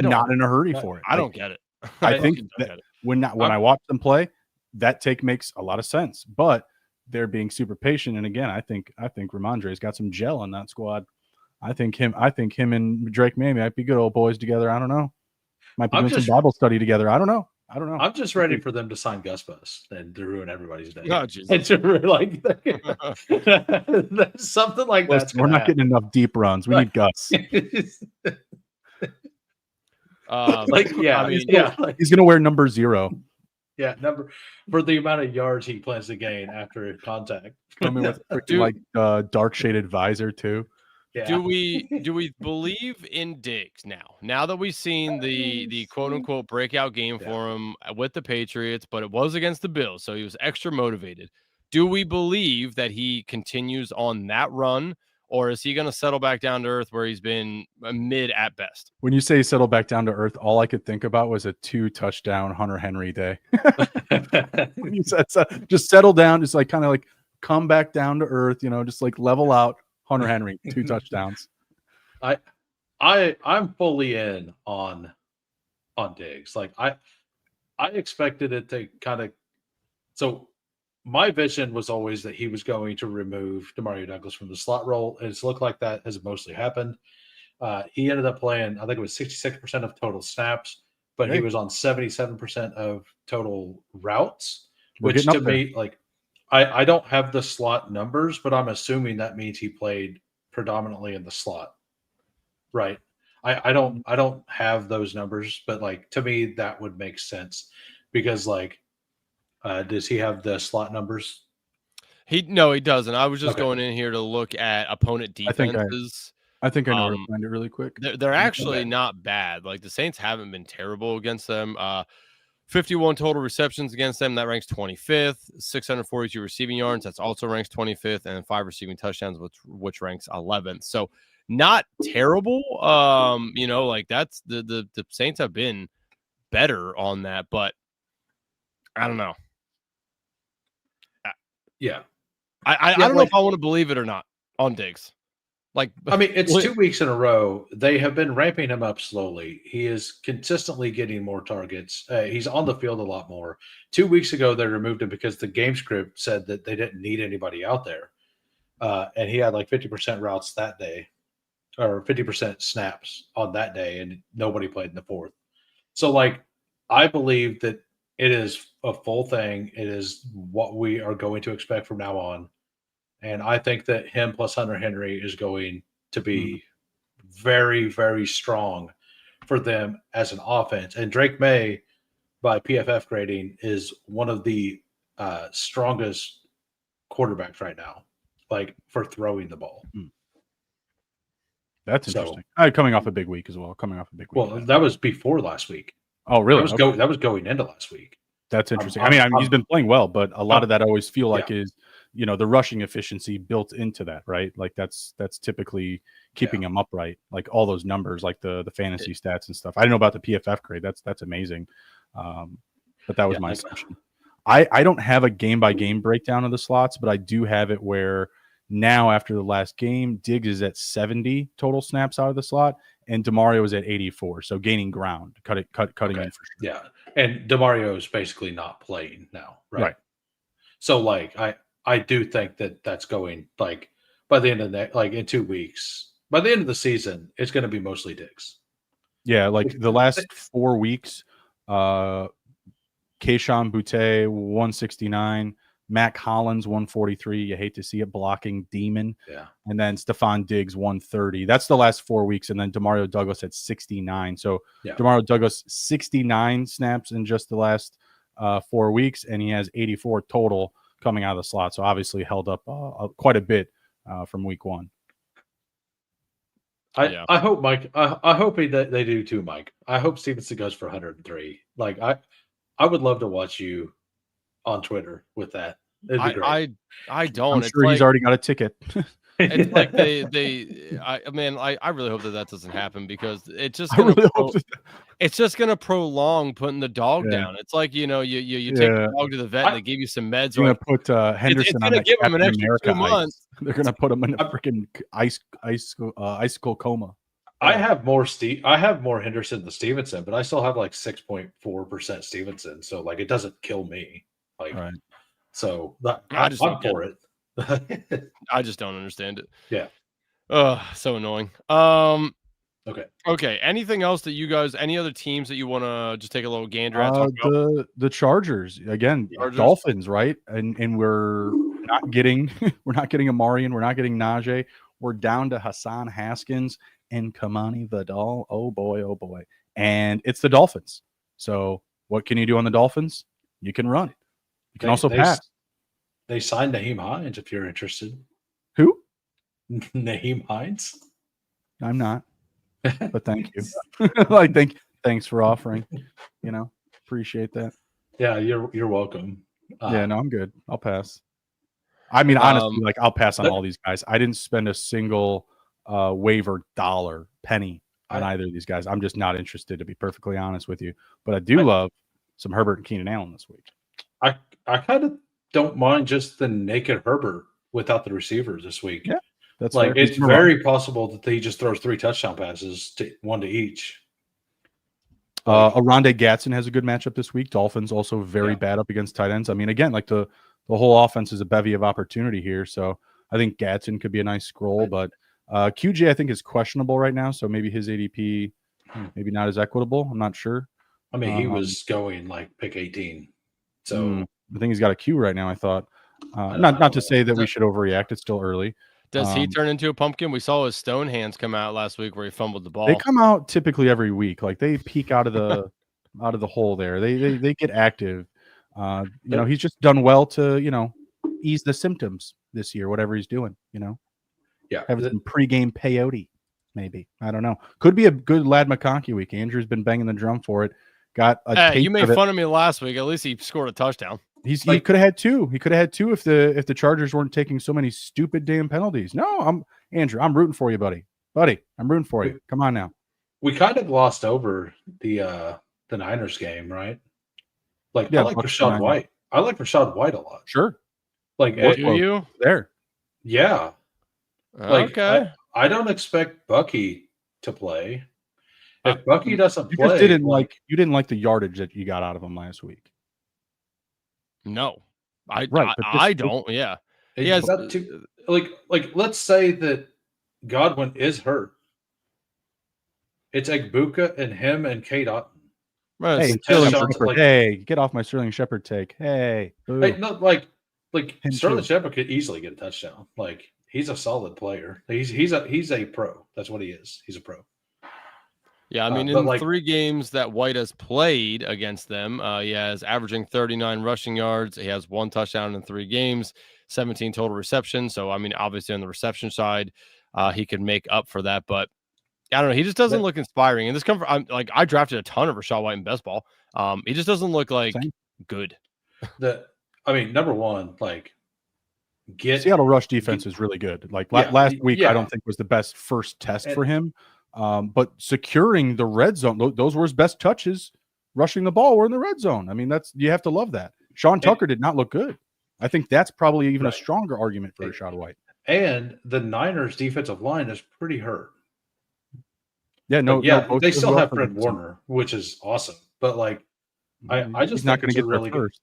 not in a hurry for it. I don't get it. I think that when I watch them play, that take makes a lot of sense. But they're being super patient. And again, I think Ramondre's got some gel on that squad. I think him and Drake May might be good old boys together. I don't know. Might be doing some Bible study together. I don't know. I'm just ready for them to sign Gus Bus and to ruin everybody's day. Oh, Jesus. And to like something like that. We're not getting enough deep runs. We need Gus. He's gonna wear number 0. Yeah, number for the amount of yards he plans to gain after contact. With dark shaded visor too. Yeah. Do we believe in Diggs now that we've seen the quote unquote breakout game for him with the Patriots, but it was against the Bills, so he was extra motivated. Do we believe that he continues on that run, or is he going to settle back down to earth where he's been mid at best? When you say settle back down to earth, all I could think about was a 2-touchdown Hunter Henry day. When you said just settle down, just like kind of like come back down to earth, just like level out. Hunter Henry, 2 touchdowns. I'm fully in on Diggs. Like, I expected it to kind of. So my vision was always that he was going to remove Demario Douglas from the slot role, and it's looked like that has mostly happened. He ended up playing, I think it was 66% of total snaps, but he was on 77% of total routes, which to me, like, I don't have the slot numbers, but I'm assuming that means he played predominantly in the slot, right? I don't have those numbers, but like, to me that would make sense because like, does he have the slot numbers? No, he doesn't. I was just going in here to look at opponent defenses. I think I know where to find it really quick. They're actually not bad. Like, the Saints haven't been terrible against them. 51 total receptions against them. That ranks 25th. 642 receiving yards. That's also ranks 25th. And 5 receiving touchdowns, which ranks 11th. So not terrible. Like, that's the Saints have been better on that, but I don't know. Yeah. I don't know if I want to believe it or not on Diggs. Like, I mean, it's 2 weeks in a row. They have been ramping him up slowly. He is consistently getting more targets. He's on the field a lot more. 2 weeks ago, they removed him because the game script said that they didn't need anybody out there. And he had like 50% routes that day, or 50% snaps on that day, and nobody played in the fourth. So, like, I believe that it is a full thing. It is what we are going to expect from now on. And I think that him plus Hunter Henry is going to be very, very strong for them as an offense. And Drake May, by PFF grading, is one of the strongest quarterbacks right now, like, for throwing the ball. That's interesting. Coming off a big week as well. Well, that was before last week. Oh, really? That was going into last week. That's interesting. I mean, he's been playing well, but a lot of that I always feel like is, the rushing efficiency built into that, right? Like, that's typically keeping him upright. Like, all those numbers, like the fantasy stats and stuff. I don't know about the PFF grade. That's amazing. But that was my assumption. I don't have a game by game breakdown of the slots, but I do have it where now after the last game, Diggs is at 70 total snaps out of the slot, and DeMario is at 84, so gaining ground, cutting in for sure. Yeah, and DeMario is basically not playing now, right? So like I do think that that's going like by the end of in 2 weeks, by the end of the season, it's going to be mostly Diggs. Yeah, like the last 4 weeks, Kayshon Boutte 169, Mac Hollins 143. You hate to see it, blocking demon. Yeah, and then Stephon Diggs 130. That's the last 4 weeks, and then Demario Douglas at 69. So Demario Douglas 69 snaps in just the last 4 weeks, and he has 84 total coming out of the slot. So obviously held up quite a bit from week 1. I hope Mike. I hope they do too, Mike. I hope Stevenson goes for 103. Like I would love to watch you on Twitter with that. It'd be great. I don't. I'm sure he's already got a ticket. It's like I really hope that doesn't happen, because it's just it's just gonna prolong putting the dog down. It's like, you take the dog to the vet and they give you some meds. You're gonna put Henderson on that give him an extra America 2 months. They're gonna put him in a freaking icicle coma. I have more Henderson than Stevenson, but I still have like 6.4% Stevenson, so like it doesn't kill me. Like so I'm for it. I just don't understand it. Yeah. So annoying. Okay. Anything else that you guys, any other teams that you want to just take a little gander at? The Chargers again, Dolphins, right? And we're not getting Amari, and we're not getting Najee. We're down to Hassan Haskins and Kamani Vidal. Oh boy. And it's the Dolphins. So what can you do on the Dolphins? You can run. You can also pass. They signed Naheem Hines if you're interested. Who? Naheem Hines? I'm not. But thank you. Thanks for offering. Appreciate that. Yeah, you're welcome. No, I'm good. I'll pass. I mean, honestly, I'll pass on all these guys. I didn't spend a single waiver penny on either of these guys. I'm just not interested, to be perfectly honest with you. But I do love some Herbert and Keenan Allen this week. I kind of don't mind just the naked Herbert without the receivers this week. Yeah, that's like it's very possible that he just throws 3 touchdown passes, one to each. Aronde Gatson has a good matchup this week. Dolphins also very bad up against tight ends. I mean, again, like the whole offense is a bevy of opportunity here. So I think Gatson could be a nice scroll, but QJ I think is questionable right now. So maybe his ADP maybe not as equitable. I'm not sure. I mean, he was going like pick 18. So I think he's got a Q right now. I thought not to say that we should overreact. It's still early. Does he turn into a pumpkin? We saw his stone hands come out last week where he fumbled the ball. They come out typically every week. Like they peek out of the hole there. They get active. He's just done well to ease the symptoms this year, whatever he's doing. Have some pregame peyote, maybe. I don't know. Could be a good Lad McConkey week. Andrew's been banging the drum for it. Got a you made fun of me last week. At least he scored a touchdown. He could have had 2. He could have had 2 if the Chargers weren't taking so many stupid damn penalties. No, Andrew. I'm rooting for you, buddy. I'm rooting for you. Come on now. We kind of glossed over the Niners game, right? I like Rachaad White. I like Rachaad White a lot. Sure. Like, do you there? Yeah. Okay. I don't expect Bucky to play. If Bucky doesn't play, you didn't like the yardage that you got out of him last week. No, I don't. Yeah, he has let's say that Godwin is hurt. It's Egbuka and him and Kate Otten. Hey, hey, get off my Sterling Shepard take. Hey, Sterling Shepard could easily get a touchdown. Like he's a solid player. He's a pro. That's what he is. He's a pro. Yeah, I mean, in 3 games that White has played against them, he has averaging 39 rushing yards. He has 1 touchdown in 3 games, 17 total receptions. So, I mean, obviously on the reception side, he could make up for that. But I don't know. He just doesn't look inspiring. And this comes from, I drafted a ton of Rachaad White in best ball. He just doesn't look like good. Number one, Seattle rush defense is really good. Last week, I don't think was the best first test for him. But securing the red zone, those were his best touches. Rushing the ball were in the red zone. I mean, you have to love that. Sean Tucker did not look good. I think that's probably even a stronger argument for Rachaad White. And the Niners' defensive line is pretty hurt. Yeah, they still have Fred Warner, which is awesome. But like, I just not going to get really there first.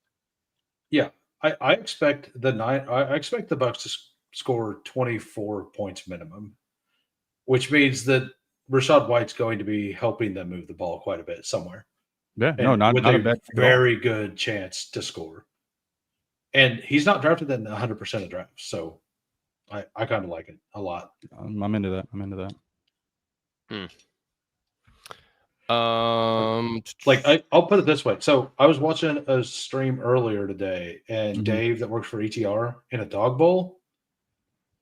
Yeah, I expect I expect the Bucs to score 24 points minimum, which means that Rachaad White's going to be helping them move the ball quite a bit somewhere. Yeah, not a bad very good chance to score. And he's not drafted in 100% of drafts, so I kind of like it a lot. I'm into that. I'll put it this way. So I was watching a stream earlier today, and Dave that works for ETR in a dog bowl.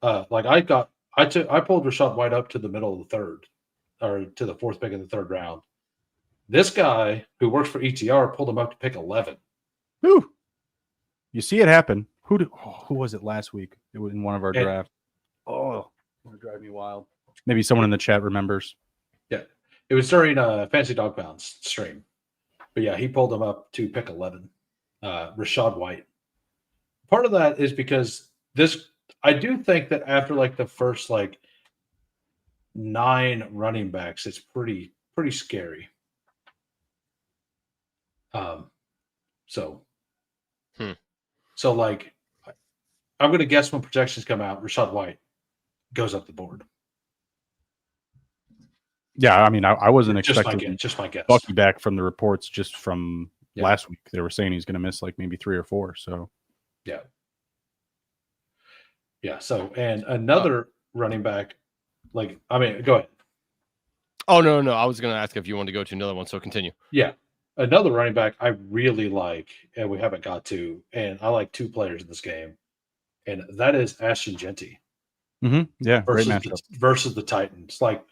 I pulled Rachaad White up to the middle of the third, or to the fourth pick in the third round. This guy who works for ETR pulled him up to pick 11. Whew. You see it happen. Who was it last week? It was in one of our drafts. Oh, it'll drive me wild. Maybe someone in the chat remembers. Yeah. It was during Fancy Dog Pound's stream. But yeah, he pulled him up to pick 11. Rachaad White. Part of that is because I do think that after like the first like 9 running backs, it's pretty scary. So like, I'm going to guess when projections come out, Rachaad White goes up the board. Yeah, I mean, I wasn't expecting just my guess. Bucky back from the reports just from last week. They were saying he's going to miss like maybe 3 or 4. So yeah. So and another running back, go ahead. Oh no, I was going to ask if you wanted to go to another one. So continue. Yeah. Another running back I really like, and we haven't got to, and I like 2 players in this game, and that is Ashton Jeanty. Yeah, great matchup versus the Titans. Like,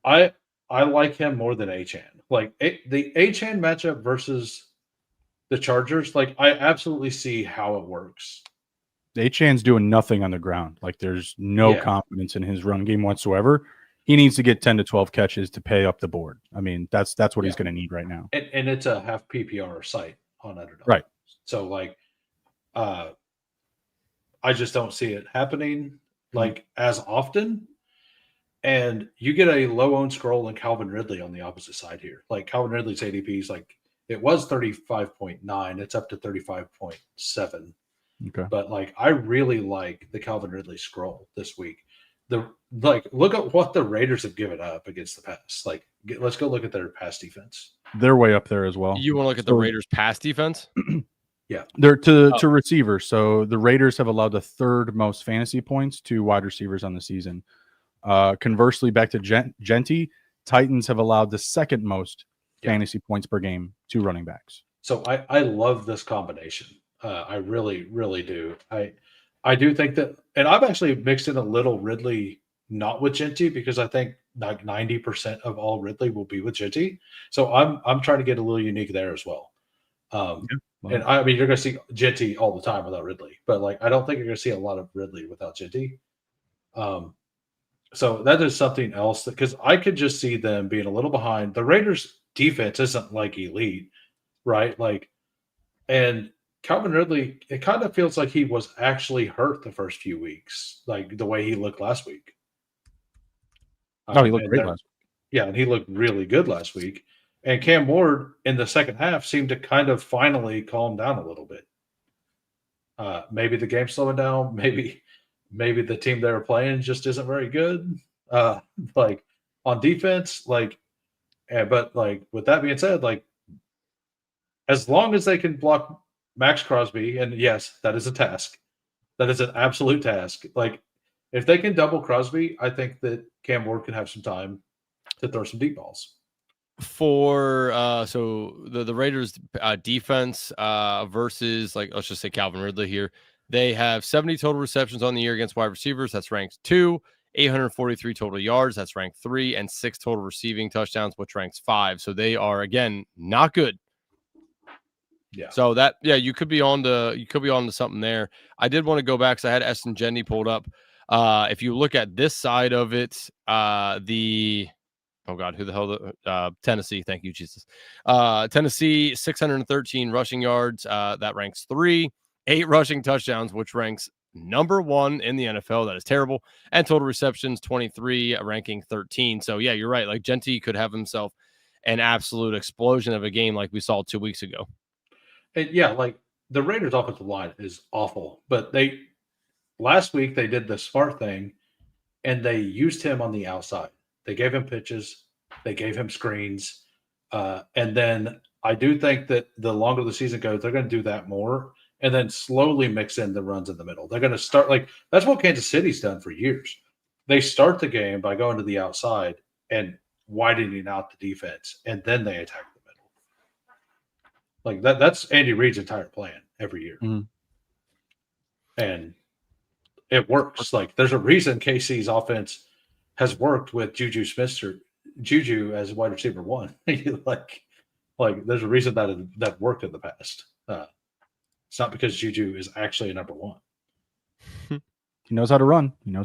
I like him more than Achane. Like the Achane matchup versus the Chargers. Like, I absolutely see how it works. Achane's doing nothing on the ground. Like, there's no confidence in his run game whatsoever. He needs to get 10 to 12 catches to pay up the board. I mean, that's what he's going to need right now. And it's a half PPR site on Underdog. Right. So, like, I just don't see it happening, like, as often. And you get a low-owned scroll and Calvin Ridley on the opposite side here. Like, Calvin Ridley's ADP is, like, it was 35.9. It's up to 35.7. Okay. But, like, I really like the Calvin Ridley scroll this week. Look at what the Raiders have given up against the pass. Like, let's go look at their pass defense. They're way up there as well. You want to look at the Raiders' pass defense? Yeah, they're to receivers. So the Raiders have allowed the 3rd most fantasy points to wide receivers on the season. Conversely, back to Jeanty, Titans have allowed the 2nd most fantasy points per game to running backs. So I love this combination. I really, really do. I do think that, and I've actually mixed in a little Ridley, not with Jeanty, because I think like 90% of all Ridley will be with Jeanty. So I'm trying to get a little unique there as well. And I mean, you're going to see Jeanty all the time without Ridley, but like, I don't think you're going to see a lot of Ridley without Jeanty. So that is something else because I could just see them being a little behind. The Raiders defense isn't like elite, right? Like, and Calvin Ridley, it kind of feels like he was actually hurt the first few weeks, like the way he looked last week. Oh, he looked great last week. Yeah, and he looked really good last week. And Cam Ward in the second half seemed to kind of finally calm down a little bit. Maybe the game's slowing down. Maybe the team they were playing just isn't very good. Like on defense, but with that being said, like as long as they can block Max Crosby, and yes, that is a task. That is an absolute task. Like, if they can double Crosby, I think that Cam Ward can have some time to throw some deep balls. For so the Raiders defense versus, like, let's just say Calvin Ridley here, they have 70 total receptions on the year against wide receivers. That's ranked 2. 843 total yards. That's ranked 3, and 6 total receiving touchdowns, which ranks 5. So they are, again, not good. Yeah. So that, you could be on to something there. I did want to go back because I had Ashton Jeanty pulled up. If you look at this side of it, Oh God, who the hell? Tennessee. Thank you, Jesus. Tennessee, 613 rushing yards. That ranks 3. 8 rushing touchdowns, which ranks number 1 in the NFL. That is terrible. And total receptions, 23, ranking 13. So yeah, you're right. Like Genty could have himself an absolute explosion of a game like we saw 2 weeks ago. And yeah, like the Raiders' offensive line is awful, but last week they did the smart thing and they used him on the outside. They gave him pitches, they gave him screens, and then I do think that the longer the season goes, they're going to do that more, and then slowly mix in the runs in the middle. They're going to start that's what Kansas City's done for years. They start the game by going to the outside and widening out the defense, and then they attack the middle. Like that's Andy Reid's entire plan every year, and it works. Like there's a reason KC's offense has worked with Juju as wide receiver 1. like there's a reason that worked in the past. It's not because Juju is actually a number 1. He knows how to run. Yeah.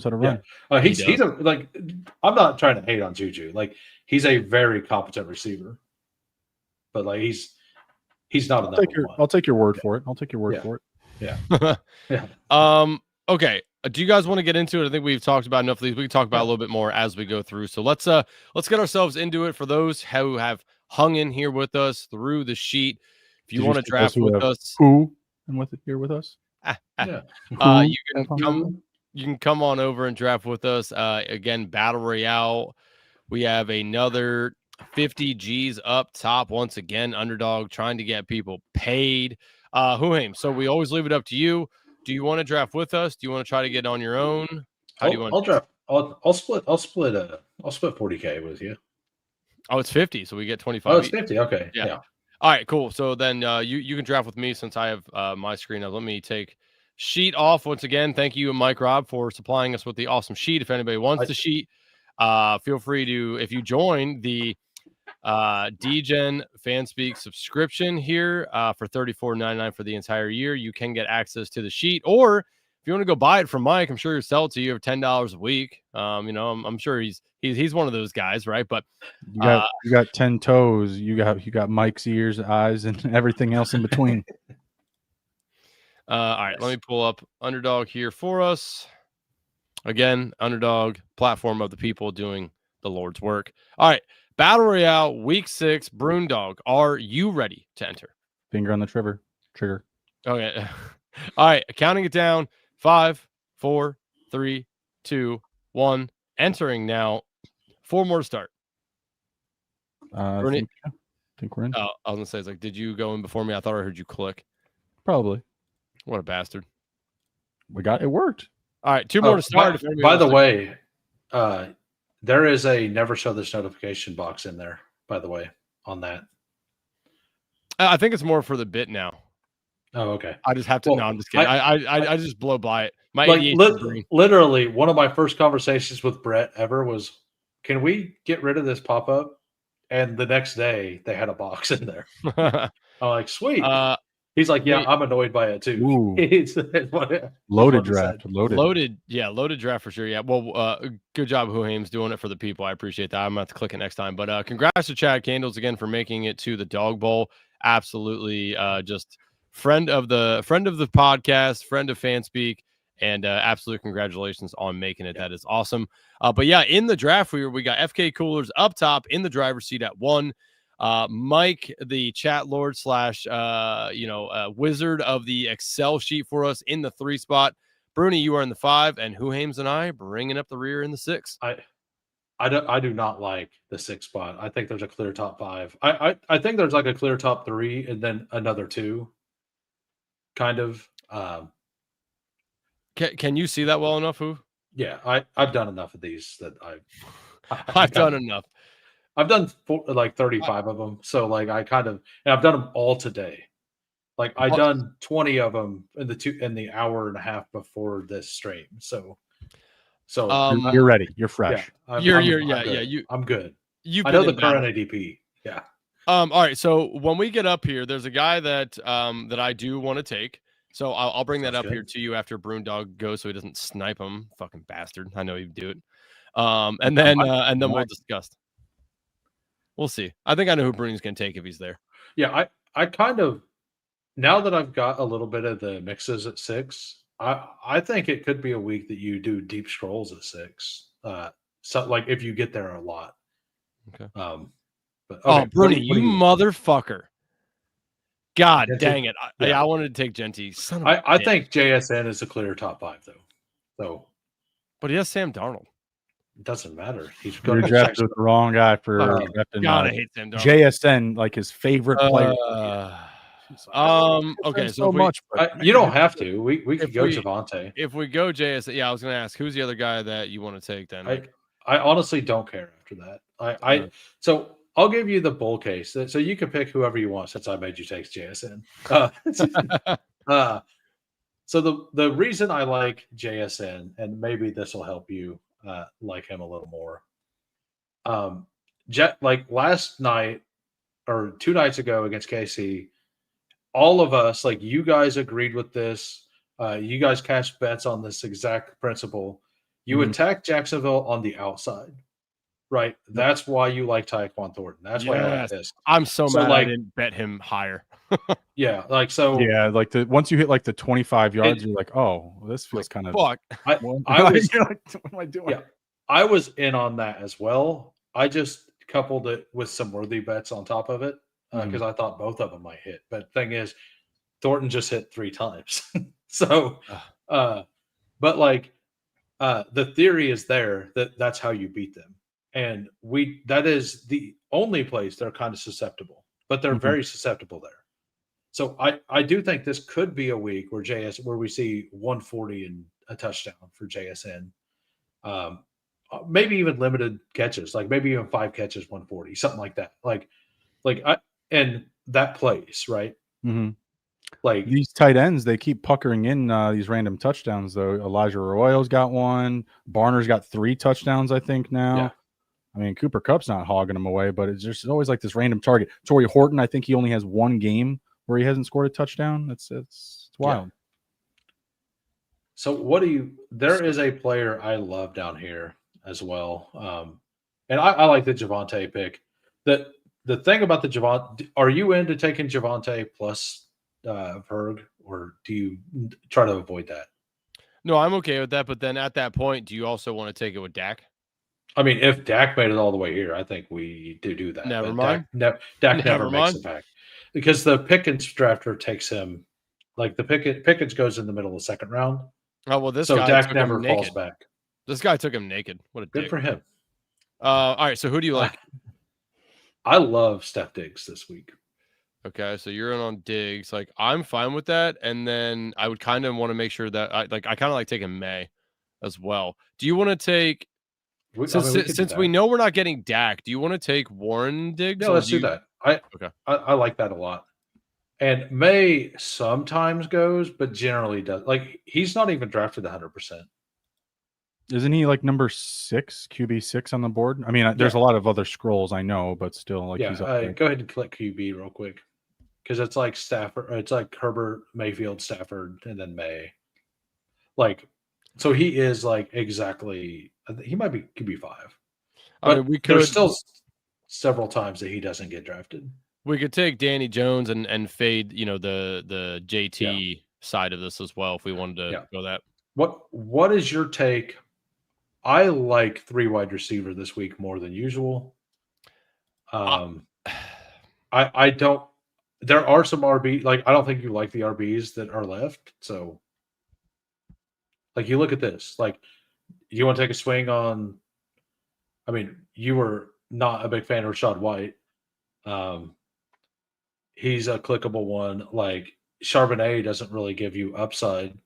He's I'm not trying to hate on Juju. Like he's a very competent receiver, but like he's not a number 1. I'll take your word for it. Yeah. Yeah. Okay. Do you guys want to get into it? I think we've talked about enough of these. We can talk about a little bit more as we go through. So let's get ourselves into it. For those who have hung in here with us through the sheet, if you want to draft with us, here with us, you can come on over and draft with us. Again, Battle Royale. We have another 50 G's up top. Once again, Underdog trying to get people paid. Hoohames, so we always leave it up to you. Do you want to draft with us? Do you want to try to get on your own? How do you want? I'll draft. I'll split 40K with you. Oh, it's 50, so we get 25. Oh, it's 50. Okay. Yeah. All right, cool. So then you can draft with me since I have my screen up. Let me take sheet off once again. Thank you, Mike Rob, for supplying us with the awesome sheet. If anybody wants the sheet, feel free to, if you join the DGen Fanspeak subscription here for $34.99 for the entire year, you can get access to the sheet. Or if you want to go buy it from Mike, I'm sure he'll sell it to you for $10 a week. I'm sure he's one of those guys, right? But you got 10 toes, you got Mike's ears, eyes, and everything else in between. All right, let me pull up Underdog here for us. Again, Underdog, platform of the people doing the Lord's work. All right. Battle Royale, Week 6, Broondog. Are you ready to enter? Finger on the trigger. Okay. All right. Counting it down. 5, 4, 3, 2, 1. Entering now. 4 more to start. I think we're in. Oh, I was going to say, it's like, did you go in before me? I thought I heard you click. Probably. What a bastard. It worked. All right. 2 more to start. By the way, there is a never show this notification box in there, by the way, on that. I think it's more for the bit now. Oh, okay. I just have to. No, I'm just kidding. I just blow by it. My literally, one of my first conversations with Brett ever was, "Can we get rid of this pop up?" And the next day, they had a box in there. I'm like, "Sweet." He's like, "Yeah, I'm annoyed by it too." Loaded draft. Loaded draft for sure. Yeah. Well, good job, Hoohames, doing it for the people. I appreciate that. I'm gonna have to click it next time. But congrats to Chad Candles again for making it to the Dog Bowl. Absolutely, just friend of the podcast, friend of Fanspeak, and absolute congratulations on making it. That is awesome. But yeah, in the draft we got FK Coolers up top in the driver's seat at 1. Mike, the chat lord / wizard of the Excel sheet for us in the 3 spot. Bruni, you are in the 5, and Hoohames and I bringing up the rear in the 6. I do not like the 6 spot. I think there's a clear top 5. I think there's like a clear top 3 and then another 2. Kind of. Can you see that well enough, Hoo? Yeah, I've done enough of these that I've done enough. I've done 35 of them. So like and I've done them all today. Like I've done 20 of them in the hour and a half before this stream. So you're ready. You're fresh. Yeah, I'm good. I know the current ADP. Yeah. All right. So when we get up here, there's a guy that I do want to take. So I'll bring that up here to you after Broondog goes, so he doesn't snipe him. Fucking bastard. I know he'd do it. And then we'll discuss. We'll see. I think I know who Bruni's going to take if he's there. Yeah, I kind of, now that I've got a little bit of the mixes at 6, I think it could be a week that you do deep scrolls at 6. So like if you get there a lot. Okay. But okay, Bruni, you motherfucker. God Genty? dang it. I wanted to take Genty. Son of I think JSN is a clear top 5 though. So, but he has Sam Darnold. It doesn't matter. He's You're drafted with the wrong guy for drafting. God, I hate Sam Darnold. JSN, like his favorite player. Okay, so much. You don't have to. We could go Javonte. If we go JSN, I was going to ask, who's the other guy that you want to take then? I honestly don't care after that. So I'll give you the bull case. So you can pick whoever you want since I made you take JSN. So the reason I like JSN, and maybe this will help you like him a little more. Like last night or 2 nights ago against KC, all of us, like you guys agreed with this. You guys cashed bets on this exact principle. You attack Jacksonville on the outside, right? That's why you like Tyquan Thornton. That's why I like this. I'm so mad I didn't bet him higher. Yeah, like so. Yeah, like once you hit like the 25 yards, you're like, oh, this feels kind of. Fuck. I was. Like, what am I doing? Yeah, I was in on that as well. I just coupled it with some worthy bets on top of it because I thought both of them might hit. But the thing is, Thornton just hit 3 times. So, but like. The theory is there that's how you beat them. And that is the only place they're kind of susceptible, but they're very susceptible there. So I do think this could be a week where we see 140 and a touchdown for JSN. Maybe even limited catches, like maybe even 5 catches, 140, something like that. And that plays, right? Mm-hmm. Like these tight ends, they keep puckering in these random touchdowns though. Elijah Arroyo's got 1. Barner's got 3 touchdowns, I think now. Yeah. I mean, Cooper Kupp's not hogging them away, but it's just always like this random target. Torrey Horton, I think he only has 1 game where he hasn't scored a touchdown. It's wild. Yeah. So there is a player I love down here as well. And I like the Javonte pick. The thing about the Javonte, are you into taking Javonte plus Berg, or do you try to avoid that? No, I'm okay with that. But then at that point, do you also want to take it with Dak? I mean, if Dak made it all the way here, I think we do that. Never mind. Dak never makes it back because the Pickens drafter takes him. Like Pickens goes in the middle of the 2nd round. Oh well, this so guy Dak never falls back. This guy took him naked. What a good dick. For him. All right, so who do you like? I love Steph Diggs this week. Okay, so you're in on Diggs. Like I'm fine with that, and then I would kind of want to make sure that I kind of like taking May as well. Do you want to take since we know we're not getting Dak? Do you want to take Warren Diggs? No, let's do that. I like that a lot. And May sometimes goes, but generally does. Like he's not even drafted 100%. Isn't he like number 6, QB6 on the board? I mean, there's a lot of other scrolls I know, but still, like he's up there. Go ahead and click QB real quick. Because it's like Stafford, it's like Herbert, Mayfield, Stafford, and then May. Like, so he is like exactly. He might be QB5. But there's still several times that he doesn't get drafted. We could take Danny Jones and fade, the JT side of this as well if we wanted to go that. What is your take? I like 3 wide receiver this week more than usual. I don't. There are some RB, like I don't think you like the RBs that are left. So, like you look at this, like you want to take a swing on. I mean, you were not a big fan of Rashad White. He's a clickable one. Like Charbonnet doesn't really give you upside.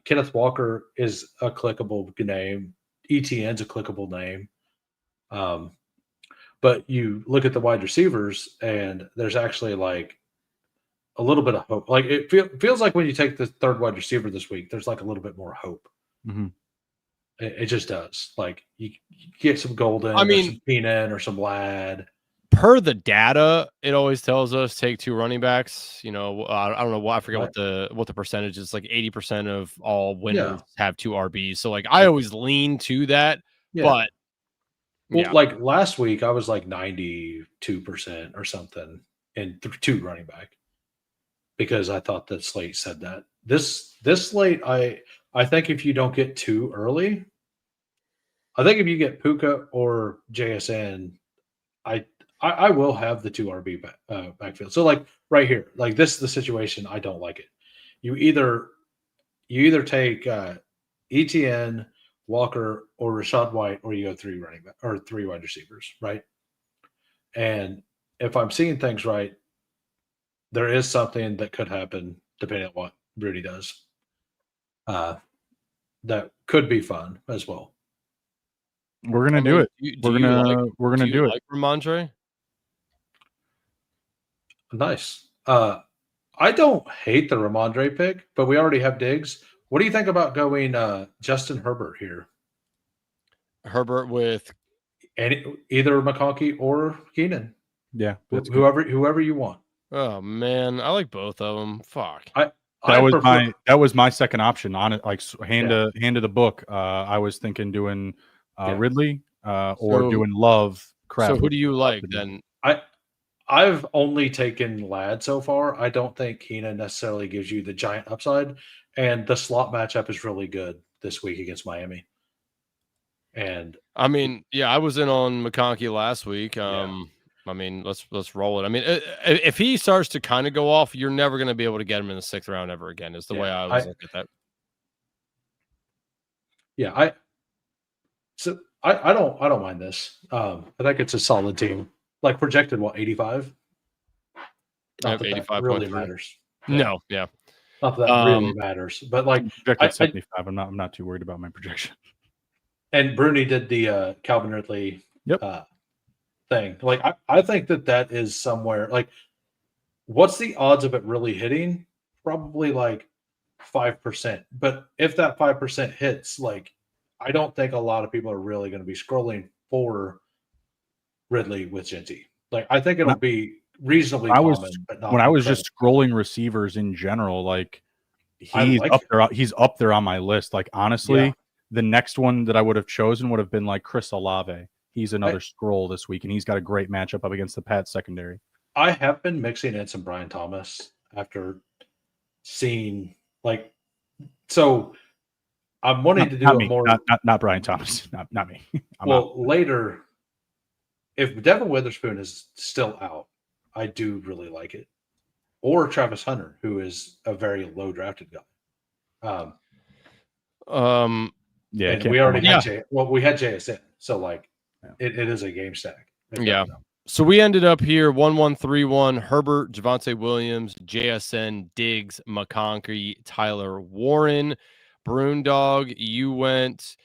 Kenneth Walker is a clickable name. ETN's a clickable name. But you look at the wide receivers, and there's actually like a little bit of hope. Like it feels like when you take the 3rd wide receiver this week, there's like a little bit more hope. Mm-hmm. It just does. Like you get some Golden, or some Keenan, or some Ladd. Per the data, it always tells us take 2 running backs. I don't know why. I forget what the percentage is. Like 80% of all winners have 2 RBs. So like I always lean to that, but Well, like last week, I was like 92% or something in 2 running back because I thought that slate said that. This slate, I think if you don't get too early, I think if you get Puka or JSN, I will have the 2 RB backfield. So like right here, like this is the situation. I don't like it. You either take ETN, Walker, or Rashad White, or you go 3 running back or 3 wide receivers, right? And if I'm seeing things right, there is something that could happen depending on what Rudy does. That could be fun as well. We're gonna do it. We're gonna do it. Like Ramondre? Nice. I don't hate the Ramondre pick, but we already have Diggs. What do you think about going Justin Herbert here? Herbert with either McConkey or Keenan. Yeah, whoever you want. Oh man, I like both of them. Fuck. That was my second option on it. Like hand to the book. I was thinking doing Ridley or doing Love. So who do you like then? I've only taken Ladd so far. I don't think Keenan necessarily gives you the giant upside, and the slot matchup is really good this week against Miami. And I mean, I was in on McConkey last week. I mean, let's roll it. I mean, if he starts to kind of go off, you're never going to be able to get him in the 6th round ever again. Is the way I always look at that. Yeah, I don't mind this. I think it's a solid team. Like projected, 85? Not that 85 really matters. No, yeah. Not that really matters. But like projected 75. I'm not too worried about my projection. And Bruni did the Calvin Ridley thing. Like I think that is somewhere like what's the odds of it really hitting? Probably like 5%. But if that 5% hits, like I don't think a lot of people are really going to be scrolling for Ridley with Genty. Like I think it'll be reasonably common, but not when I was just scrolling receivers in general, like he's up there on my list. Like honestly, the next one that I would have chosen would have been like Chris Olave. He's another scroll this week, and he's got a great matchup up against the Pats secondary. I have been mixing in some Brian Thomas after seeing so I'm wanting to do more not Brian Thomas, not me. Later, if Devin Witherspoon is still out, I do really like it. Or Travis Hunter, who is a very low drafted guy. And we already had we had JSN, so like it is a game stack. So we ended up here 1-1-3-1. Herbert, Javonte Williams, JSN, Diggs, McConkey, Tyler Warren. Broondog, you went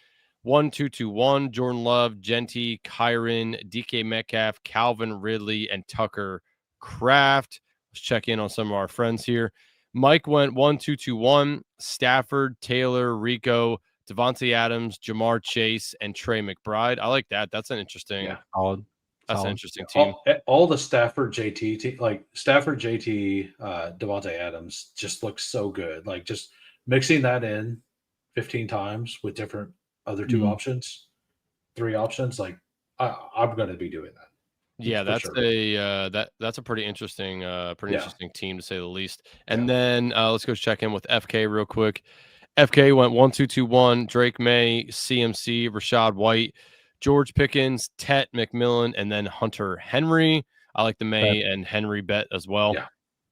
1-2-2-1. Jordan Love, Genty, Kyron, DK Metcalf, Calvin Ridley, and Tucker Kraft. Let's check in on some of our friends here. Mike went 1-2-2-1. Stafford, Taylor, Rico, Devontae Adams, Jamar Chase, and Trey McBride. I like that. That's an interesting solid. That's an interesting team. All the Stafford JT like Stafford JT Devontae Adams just looks so good. Like just mixing that in 15 times with different other 2 options, 3 options. Like I'm going to be doing that. Yeah, that's that's a pretty interesting interesting team to say the least. And then let's go check in with FK real quick. FK went 1-2-2-1. Drake May, CMC, Rashad White, George Pickens, Tet McMillan, and then Hunter Henry. I like the May and Henry bet as well.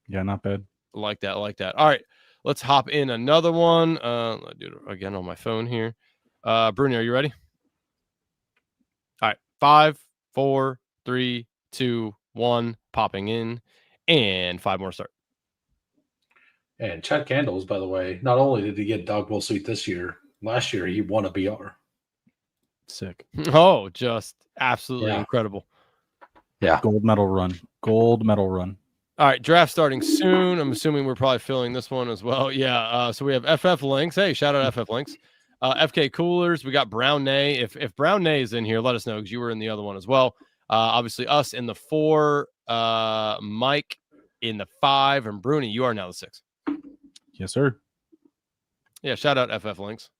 Yeah, not bad. I like that. All right, let's hop in another one. I'll do it again on my phone here. Bruni, are you ready? All right, 5, 4, 3, 2, 1, popping in, and 5 more start. And Chad Candles, by the way, not only did he get dog bowl suite this year, last year he won a BR. Sick. Oh, just absolutely incredible. Yeah. Gold medal run. All right, draft starting soon. I'm assuming we're probably filling this one as well. Yeah. So we have FF Links. Hey, shout out FF Links. FK Coolers. We got Brown Nay. If Brown Nay is in here, let us know because you were in the other one as well. Obviously, us in the 4, Mike in the 5, and Bruni, you are now the 6. Yes, sir. Yeah, shout out FF Links.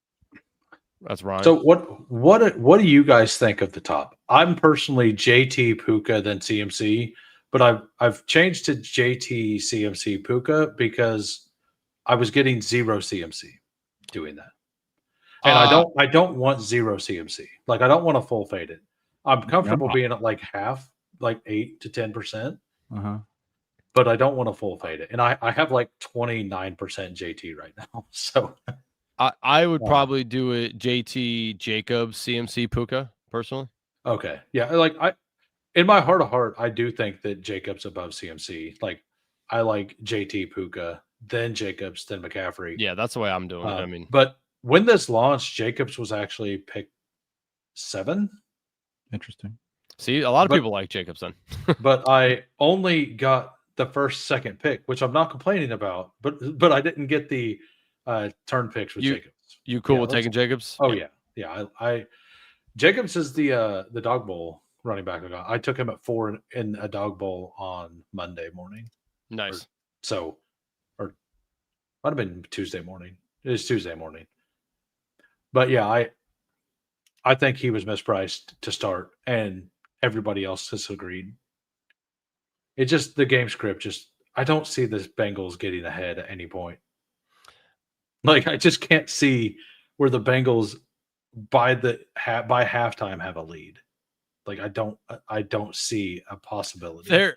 That's Ryan. So what do you guys think of the top? I'm personally JT Puka than CMC, but I've changed to JT CMC Puka because I was getting 0 CMC doing that. And I don't want 0 CMC. Like I don't want to full fade it. I'm comfortable being at like half, like 8 to 10%. But I don't want to full fade it. And I have like 29% JT right now. So I would probably do it JT Jacobs CMC Puka personally. Okay. Yeah. Like in my heart of heart, I do think that Jacobs above CMC. Like I like JT Puka, then Jacobs, then McCaffrey. Yeah, that's the way I'm doing it. I mean, but when this launched, Jacobs was actually picked 7. Interesting. See, a lot of people like Jacobs then. But I only got the second pick, which I'm not complaining about. But I didn't get the turn picks with Jacobs. You cool with taking Jacobs? Oh yeah. I Jacobs is the dog bowl running back I got. I took him at 4 in a dog bowl on Monday morning. Nice. Or might have been Tuesday morning. It is Tuesday morning. But yeah, I think he was mispriced to start, and everybody else has agreed. It just the game script I don't see the Bengals getting ahead at any point. Like I just can't see where the Bengals by halftime have a lead. Like I don't see a possibility.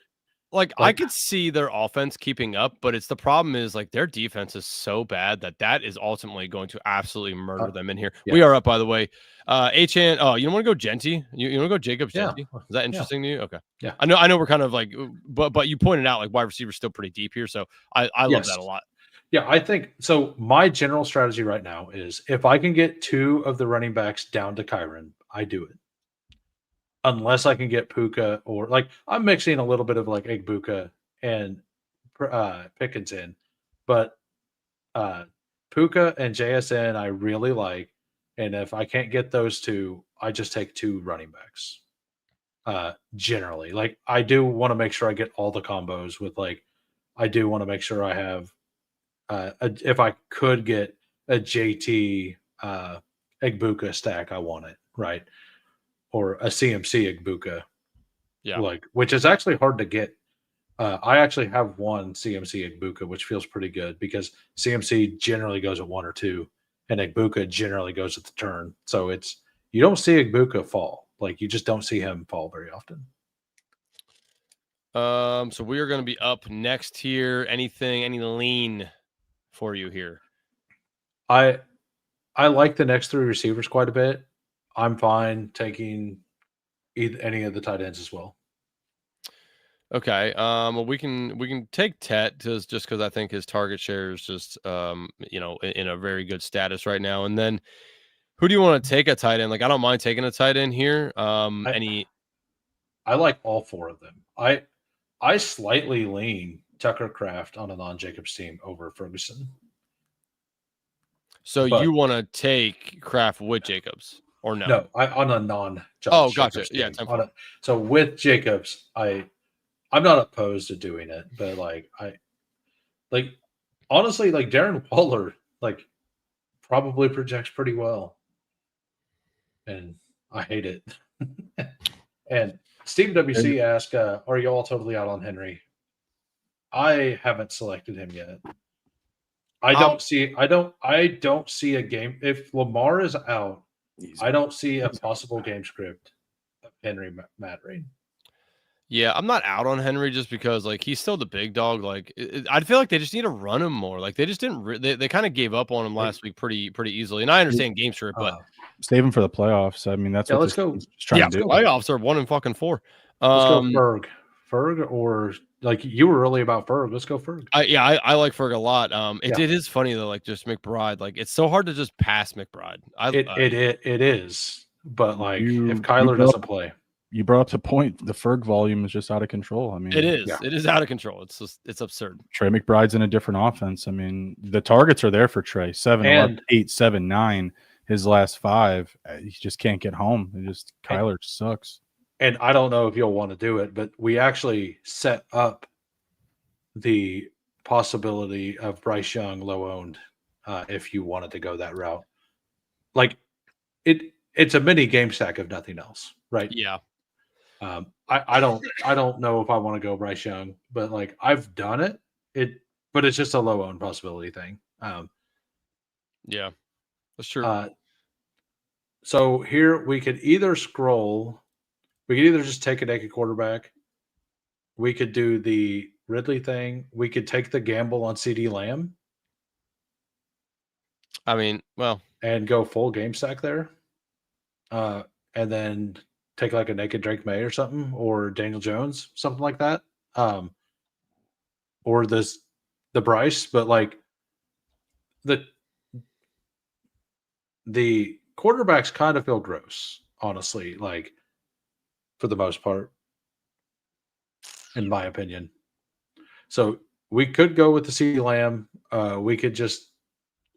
I could see their offense keeping up, but it's the problem is like their defense is so bad that is ultimately going to absolutely murder them in here. Yeah. We are up, by the way. H-An, you don't want to go Genty? You want to go Jacobs Genty? Is that interesting to you? Okay. Yeah. I know we're kind of like, but you pointed out like wide receiver's still pretty deep here, so I love that a lot. Yeah, I think so. My general strategy right now is if I can get 2 of the running backs down to Kyron, I do it. Unless I can get Puka or like I'm mixing a little bit of like Egbuka and Pickens in, but Puka and JSN I really like, and if I can't get those 2, I just take 2 running backs. Generally, like I do want to make sure I get all the combos with like I do want to make sure I have if I could get a JT Egbuka stack, I want it right. Or a CMC Egbuka, like which is actually hard to get. I actually have one CMC Egbuka, which feels pretty good because CMC generally goes at 1 or 2, and Egbuka generally goes at the turn. So you don't see Egbuka fall, like you just don't see him fall very often. So we are going to be up next here. Any lean for you here? I like the next 3 receivers quite a bit. I'm fine taking any of the tight ends as well. Okay. Well, we can take Tet just because I think his target share is just in a very good status right now. And then who do you want to take a tight end? Like I don't mind taking a tight end here. I like all 4 of them. I slightly lean Tucker Kraft on a non-Jacobs team over Ferguson. So you want to take Kraft with Jacobs? Or no? No, on a non-Jacobs. Oh, gotcha. Yeah, so with Jacobs, I'm not opposed to doing it, but honestly, like Darren Waller, like probably projects pretty well, and I hate it. And Steve WC asked, "Are you all totally out on Henry?" I haven't selected him yet. I don't see a game if Lamar is out. I don't see a possible game script of Henry mattering. Yeah, I'm not out on Henry just because like he's still the big dog. Like I feel like they just need to run him more. Like they just didn't. They kind of gave up on him last week pretty easily. And I understand game script, but save him for the playoffs. I mean, that's what let's go. Trying to do. Playoffs are 1 in fucking 4. Let's go Ferg, or like you were early about Ferg. Let's go Ferg. I like Ferg a lot. It is funny though, like just McBride. Like it's so hard to just pass McBride. It is, but like if Kyler doesn't play, you brought up the point. The Ferg volume is just out of control. I mean, it is. Yeah. It is out of control. It's absurd. Trey McBride's in a different offense. I mean, the targets are there for Trey. 7, 11, 8, 7, 9. His last 5, he just can't get home. Kyler sucks. And I don't know if you'll want to do it, but we actually set up the possibility of Bryce Young low owned if you wanted to go that route. Like it's a mini game stack of nothing else, right? Yeah. I don't know if I want to go Bryce Young, but like I've done it. But it's just a low owned possibility thing. Yeah, that's true. So here we could either scroll. We could either just take a naked quarterback. We could do the Ridley thing. We could take the gamble on CD Lamb. I mean, well, and go full game stack there. And then take like a naked Drake May or something, or Daniel Jones, something like that. Or the Bryce, but like the quarterbacks kind of feel gross, honestly, like for the most part, in my opinion. So we could go with the CeeDee Lamb. We could just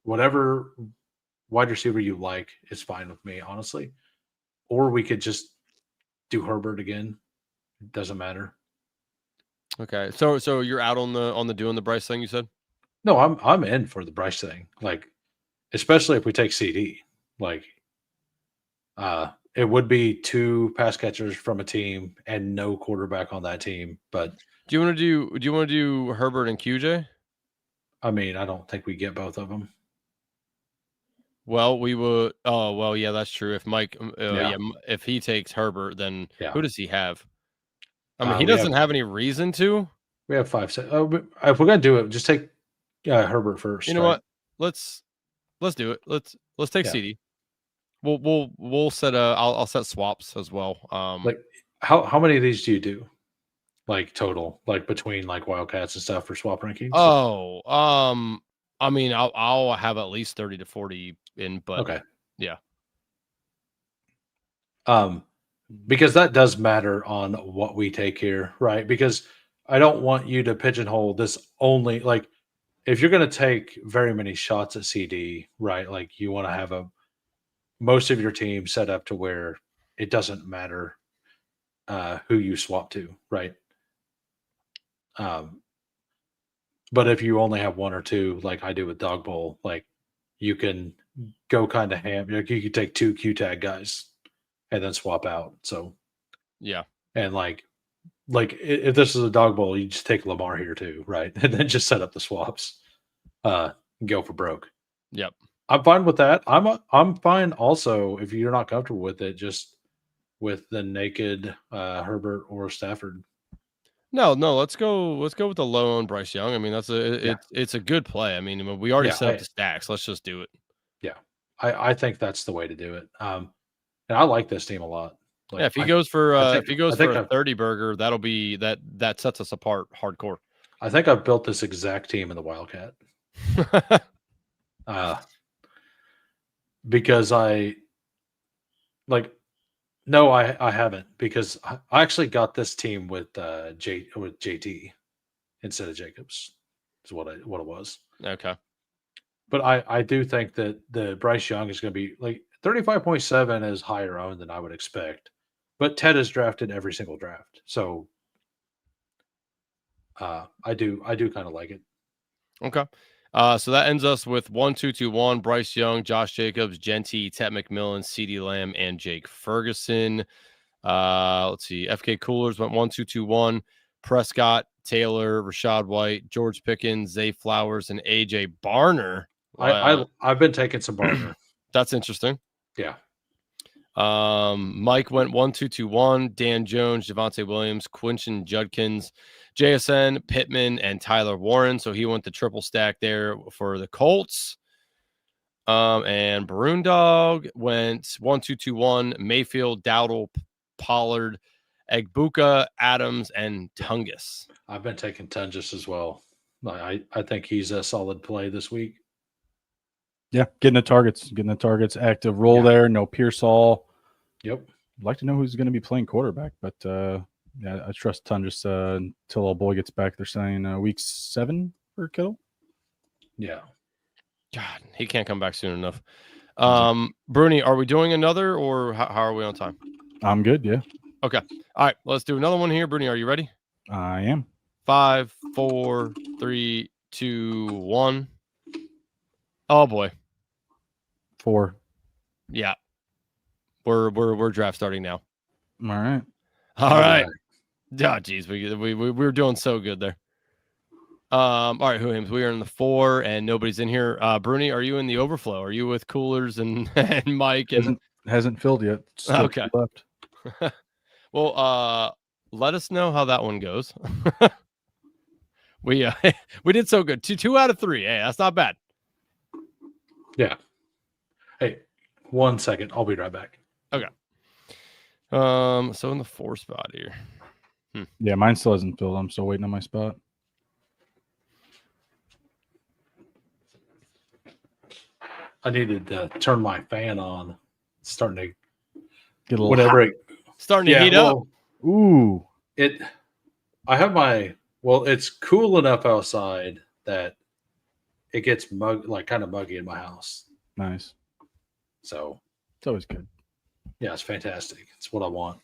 whatever wide receiver you like is fine with me, honestly. Or we could just do Herbert again. It doesn't matter. okay. So you're out on the doing the Bryce thing, you said? No, I'm in for the Bryce thing. Like, especially if we take CD. Like, it would be 2 pass catchers from a team and no quarterback on that team. But do you want to do Herbert and QJ? I mean, I don't think we get both of them. Well, we would. Oh, well, yeah, that's true. If Mike, Yeah. if he takes Herbert, then who does he have? I mean, he doesn't have any reason to. We have 5 seconds. If we're gonna do it, just take Herbert first. You know what? Let's do it. Let's take CD. We'll set I'll set swaps as well. Like how many of these do you do? Like total, like between like Wildcats and stuff for swap rankings? Oh, I mean, I'll have at least 30 to 40 in, but okay. Yeah. Because that does matter on what we take here, right? Because I don't want you to pigeonhole this only like if you're going to take very many shots at CD, right? Like you want to have most of your team set up to where it doesn't matter who you swap to, right? But if you only have 1 or 2, like I do with Dog Bowl, like you can go kind of ham. Like you could take 2 Q tag guys and then swap out. So yeah, and like if this is a Dog Bowl, you just take Lamar here too, right? And then just set up the swaps, and go for broke. Yep, I'm fine with that. I'm fine also if you're not comfortable with it, just with the naked Herbert or Stafford. No, let's go with the low on Bryce Young. I mean, it's a good play. I mean, we already set up the stacks. Let's just do it. Yeah, I think that's the way to do it. And I like this team a lot. Like, yeah, if he goes for a 30 burger, that'll be that sets us apart hardcore. I think I've built this exact team in the Wildcat. Because I haven't, because I actually got this team with JT instead of Jacobs is what it was. Okay. But I do think that the Bryce Young is going to be like 35.7 is higher owned than I would expect. But Ted has drafted every single draft. So I do kind of like it. Okay. So that ends us with 1, 2, 2, 1. Bryce Young, Josh Jacobs, Genty, Tet McMillan, CeeDee Lamb, and Jake Ferguson. Let's see. FK Coolers went 1, 2, 2, 1. Prescott, Taylor, Rashad White, George Pickens, Zay Flowers, and AJ Barner. I've been taking some Barner. That's interesting. Yeah. Mike went 1, 2, 2, 1. Dan Jones, Javonte Williams, Quinton Judkins, JSN, Pittman, and Tyler Warren. So he went the triple stack there for the Colts. And Brewndog went 1, 2, 2, 1. Mayfield, Dowdle, Pollard, Egbuka, Adams, and Tungus. I've been taking Tungus as well. I think he's a solid play this week. Yeah, getting the targets, active role there. No Pearsall. Yep. I'd like to know who's going to be playing quarterback, but yeah, I trust Tungus until old boy gets back. They're saying week 7 for Kittle. Yeah. God, he can't come back soon enough. Bruni, are we doing another, or how are we on time? I'm good. Yeah. Okay. All right. Let's do another one here. Bruni, are you ready? I am. 5, 4, 3, 2, 1. Oh boy. 4. Yeah. We're draft starting now. right. All right. Oh, geez, we were doing so good there. All right, Hoohames, we are in the 4 and nobody's in here. Bruni, are you in the overflow? Are you with coolers and Mike? And hasn't filled yet. Still okay. Left. Well, let us know how that one goes. We did so good. Two out of 3. Hey, that's not bad. Yeah. Hey, 1 second. I'll be right back. Okay. So in the 4 spot here. Yeah, mine still hasn't filled. I'm still waiting on my spot. I needed to turn my fan on. It's starting to get a little whatever. Starting to heat up. Ooh. It's cool enough outside that it gets kind of muggy in my house. Nice. So it's always good. Yeah, it's fantastic. It's what I want.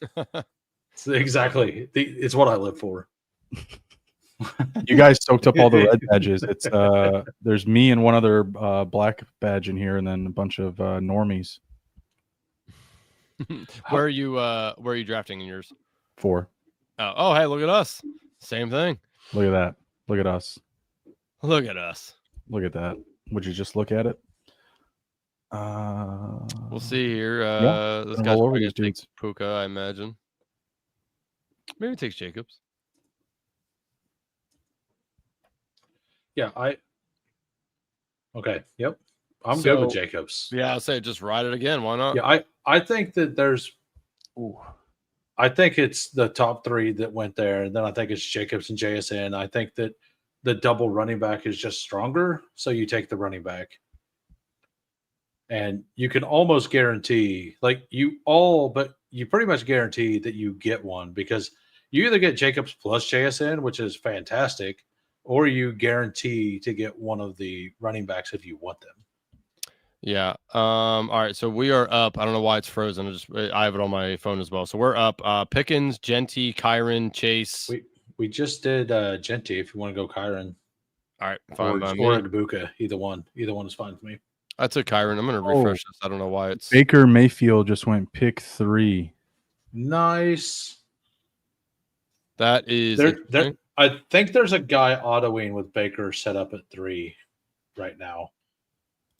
It's what I live for. You guys soaked up all the red badges. It's there's me and one other black badge in here, and then a bunch of normies. Where are you drafting in yours? 4. Oh, hey, look at us. Same thing. Look at that. Look at us. Look at us. Look at that. Would you just look at it? We'll see here. This guy's probably gonna take Puka, I imagine. Maybe takes Jacobs. Yeah, okay. Yep. I'm good with Jacobs. Yeah, I'll say just ride it again. Why not? Yeah, I think that I think it's the top 3 that went there, and then I think it's Jacobs and JSN. I think that the double running back is just stronger, so you take the running back. And you can almost guarantee, but you pretty much guarantee that you get one, because you either get Jacobs plus JSN, which is fantastic, or you guarantee to get one of the running backs if you want them. Yeah. All right. So we are up. I don't know why it's frozen. I have it on my phone as well. So we're up. Pickens, Genty, Kyron, Chase. We just did Genty. If you want to go Kyron. All right. Fine by me. Or Ibuka. Either one. Either one is fine with me. I took Kyron. I'm going to refresh this. I don't know why it's Baker Mayfield just went pick 3. Nice. That is. I think there's a guy autoing with Baker set up at 3 right now.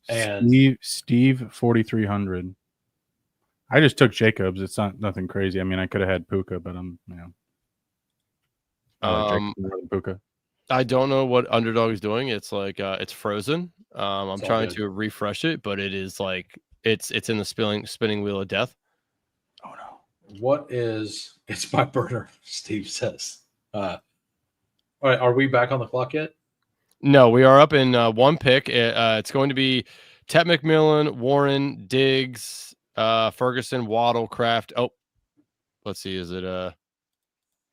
And Steve 4300. I just took Jacobs. It's nothing crazy. I mean, I could have had Puka, but Puka. I don't know what Underdog is doing. It's like it's frozen. I'm trying to refresh it, but it is like it's in the spinning wheel of death. Oh no! It's my burner? Steve says. All right, are we back on the clock yet? No, we are up in 1 pick. It's going to be Tet McMillan, Warren, Diggs, Ferguson, Waddle, Kraft. Oh, let's see. Is it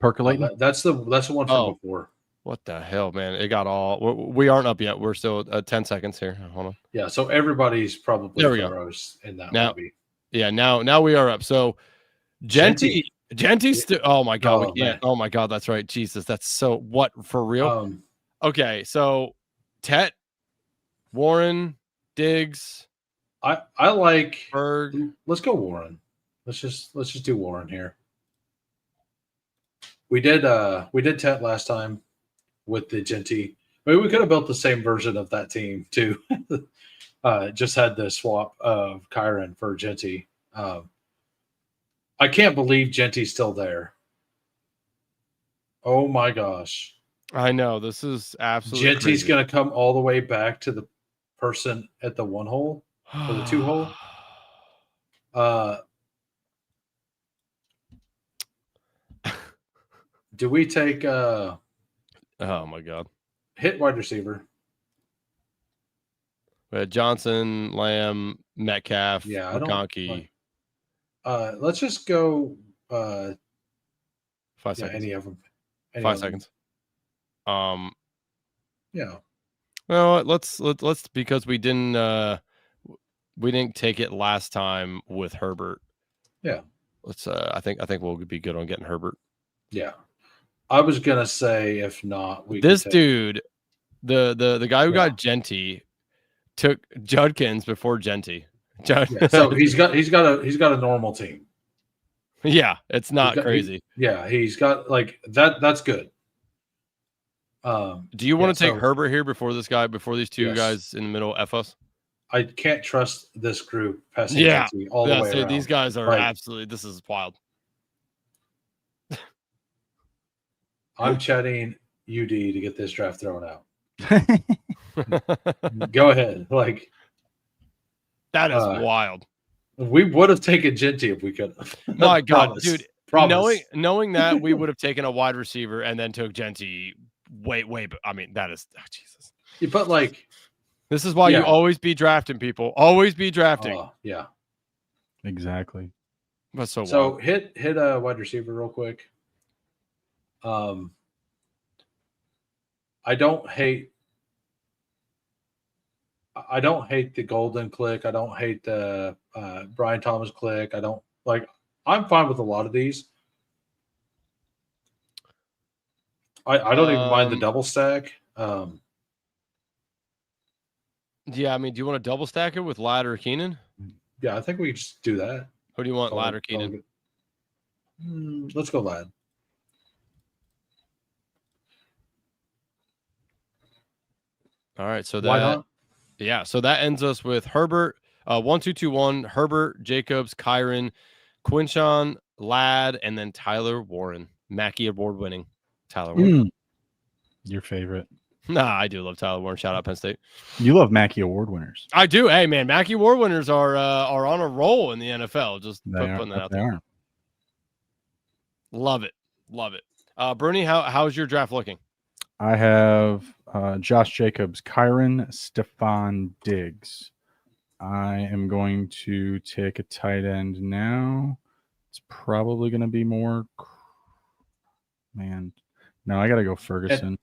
percolating? That's the one from before. What the hell, man? It got all. We aren't up yet. We're still 10 seconds here. Hold on. Yeah, so everybody's probably there we go. In that now, movie. Yeah, now we are up. So Genty still. Oh my god, we can't. Oh my god, that's right. Jesus, that's so what for real. Okay, so Tet, Warren, Diggs. I like Berg. Let's go Warren. Let's just do Warren here. We did Tet last time with the Genty. Maybe we could have built the same version of that team too. Just had the swap of Kyron for Genty. I can't believe Genty's still there. Oh my gosh. I know, this is absolutely Genty's going to come all the way back to the person at the 1 hole or the 2 hole. Do we take oh my god, hit wide receiver? We had Johnson, Lamb, Metcalf, McConkey. Let's just go 5 seconds. Any of them. 5 seconds. Yeah. Well, let's because we didn't take it last time with Herbert. Yeah. Let's I think we'll be good on getting Herbert. Yeah. I was gonna say if not, dude, the guy who got Genty took Judkins before Genty. So he's got a normal team. Yeah, it's not crazy. He's got like that. That's good. Do you want to take Herbert here before this guy, before these two guys in the middle F us? I can't trust this group passing all the way around. These guys are absolutely. This is wild. I'm chatting UD to get this draft thrown out. Go ahead. Like that is wild. We would have taken Genty if we could. My God, dude. Knowing that, we would have taken a wide receiver and then took Genty. Wait. I mean, that is Jesus. Yeah, but like, this is why you always be drafting people. Always be drafting. Yeah. Exactly. That's so wild. hit a wide receiver real quick. I don't hate the Golden click. I don't hate the Brian Thomas click. I'm fine with a lot of these. I don't even mind the double stack. Yeah, I mean, do you want to double stack it with Ladd or Keenan? Yeah, I think we just do that. Who do you want, Ladd or Keenan? Let's go Ladd. All right, so that so that ends us with Herbert, 1-2-2-1, Herbert, Jacobs, Kyron, Quinshawn, Ladd, and then Tyler Warren, Mackey award winning Tyler Warren. Your favorite? Nah, I do love Tyler Warren. Shout out Penn State. You love Mackey award winners. I do. Hey man, Mackey award winners are on a roll in the NFL. Just putting that out there. Love it. Bernie, how's your draft looking? I have Josh Jacobs, Kyron, Stephon Diggs. I am going to take a tight end now. It's probably going to be more. Man, no, I got to go Ferguson.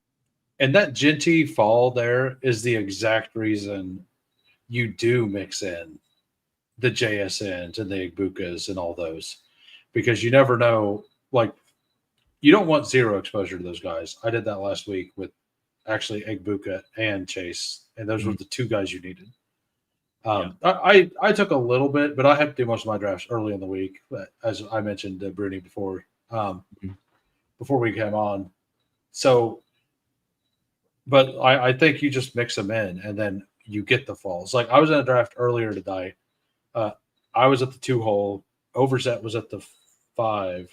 And that Genty fall there is the exact reason you do mix in the JSNs and the Igbukas and all those, because you never know. Like, you don't want zero exposure to those guys. I did that last week with actually Igbuka and Chase, and those were the two guys you needed. I took a little bit, but I had to do most of my drafts early in the week, as I mentioned to Bruni before we came on. So, but I think you just mix them in, and then you get the falls. Like, I was in a draft earlier tonight. I was at the 2 hole. Overzet was at the 5.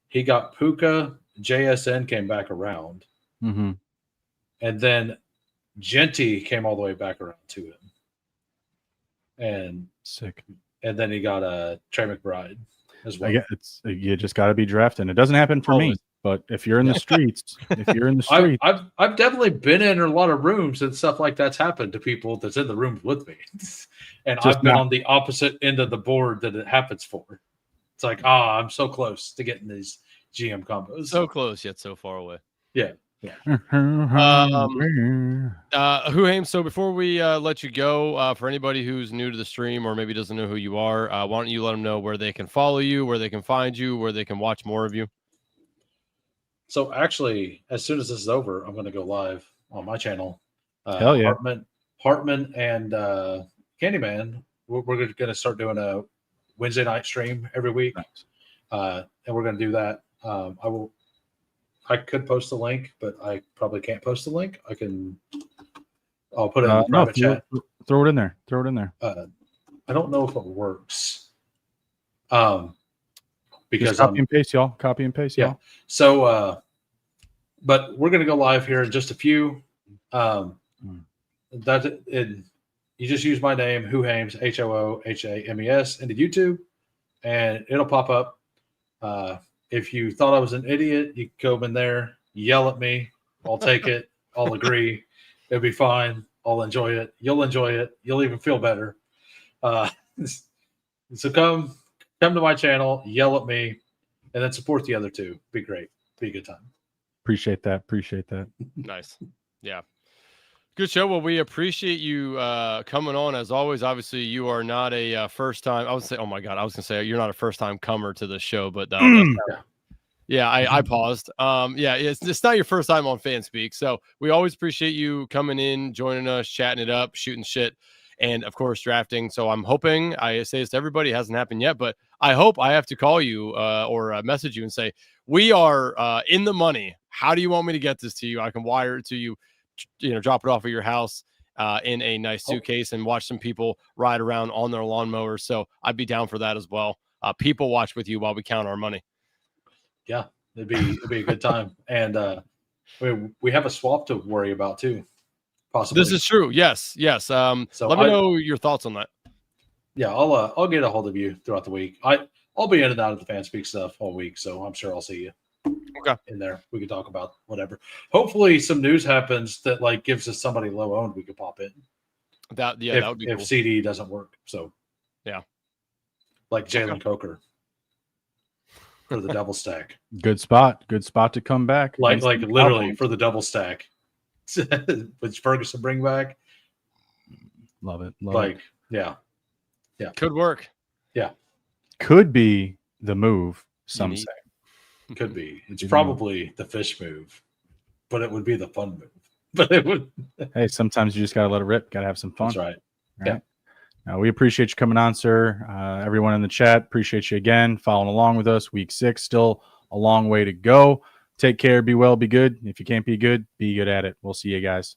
He got Puka. JSN came back around. Mm-hmm. And then Genty came all the way back around to him. And sick. And then he got a Trey McBride as well. You just got to be drafting. It doesn't happen for me, but if you're in the streets, I've definitely been in a lot of rooms and stuff like that's happened to people that's in the rooms with me. And I've been on the opposite end of the board that it happens for. It's like, I'm so close to getting these GM combos. So close yet so far away. Yeah. Hoohames, so before we let you go, for anybody who's new to the stream or maybe doesn't know who you are, why don't you let them know where they can follow you, where they can find you, where they can watch more of you? So actually, as soon as this is over, I'm going to go live on my channel. Hell yeah. Hartman and Candyman, we're going to start doing a Wednesday night stream every week. Nice. And we're going to do that. I could post a link, but I probably can't post a link. I'll put it in the private chat. Throw it in there. I don't know if it works. Because just copy and paste, y'all. Copy and paste, y'all. So, but we're going to go live here in just a few. That's it. You just use my name, Hoohames, HOOHAMES, into YouTube, and it'll pop up. If you thought I was an idiot, you go in there, yell at me. I'll take it. I'll agree. It'll be fine. I'll enjoy it. You'll enjoy it. You'll even feel better. So come to my channel, yell at me, and then support the other two. Be great. Be a good time. Appreciate that. Nice. Yeah. Good show. Well, we appreciate you coming on as always. Obviously, you are not a first time. I would say, oh my God, I was gonna say you're not a first time comer to the show, but I paused. It's not your first time on Fanspeak, so we always appreciate you coming in, joining us, chatting it up, shooting shit. and of course drafting. So I'm hoping, I say this to everybody, it hasn't happened yet, but I hope I have to call you or message you and say, we are in the money. How do you want me to get this to you? I can wire it to you, drop it off at your house in a nice suitcase and watch some people ride around on their lawnmowers. So I'd be down for that as well. People watch with you while we count our money. Yeah, it'd be a good time. And we have a swap to worry about too. Possibly. This is true. Yes. So let me know your thoughts on that. Yeah, I'll get a hold of you throughout the week. I'll be in and out of the Fanspeak stuff all week, so I'm sure I'll see you. Okay. In there, we can talk about whatever. Hopefully, some news happens that like gives us somebody low owned we can pop in. That would be if cool. CD doesn't work. So yeah, like Jalen Coker for the double stack. Good spot to come back. Like literally for the double stack, which Ferguson bring back. Love it. Yeah, could work. Yeah, could be the move. Some say. Could be. It's probably the fish move, but it would be the fun move. But it would. Hey, sometimes you just gotta let it rip. Gotta have some fun. That's right. Yeah. We appreciate you coming on, sir. Everyone in the chat, appreciate you again following along with us. Week 6, still a long way to go. Take care. Be well. Be good. If you can't be good at it. We'll see you guys.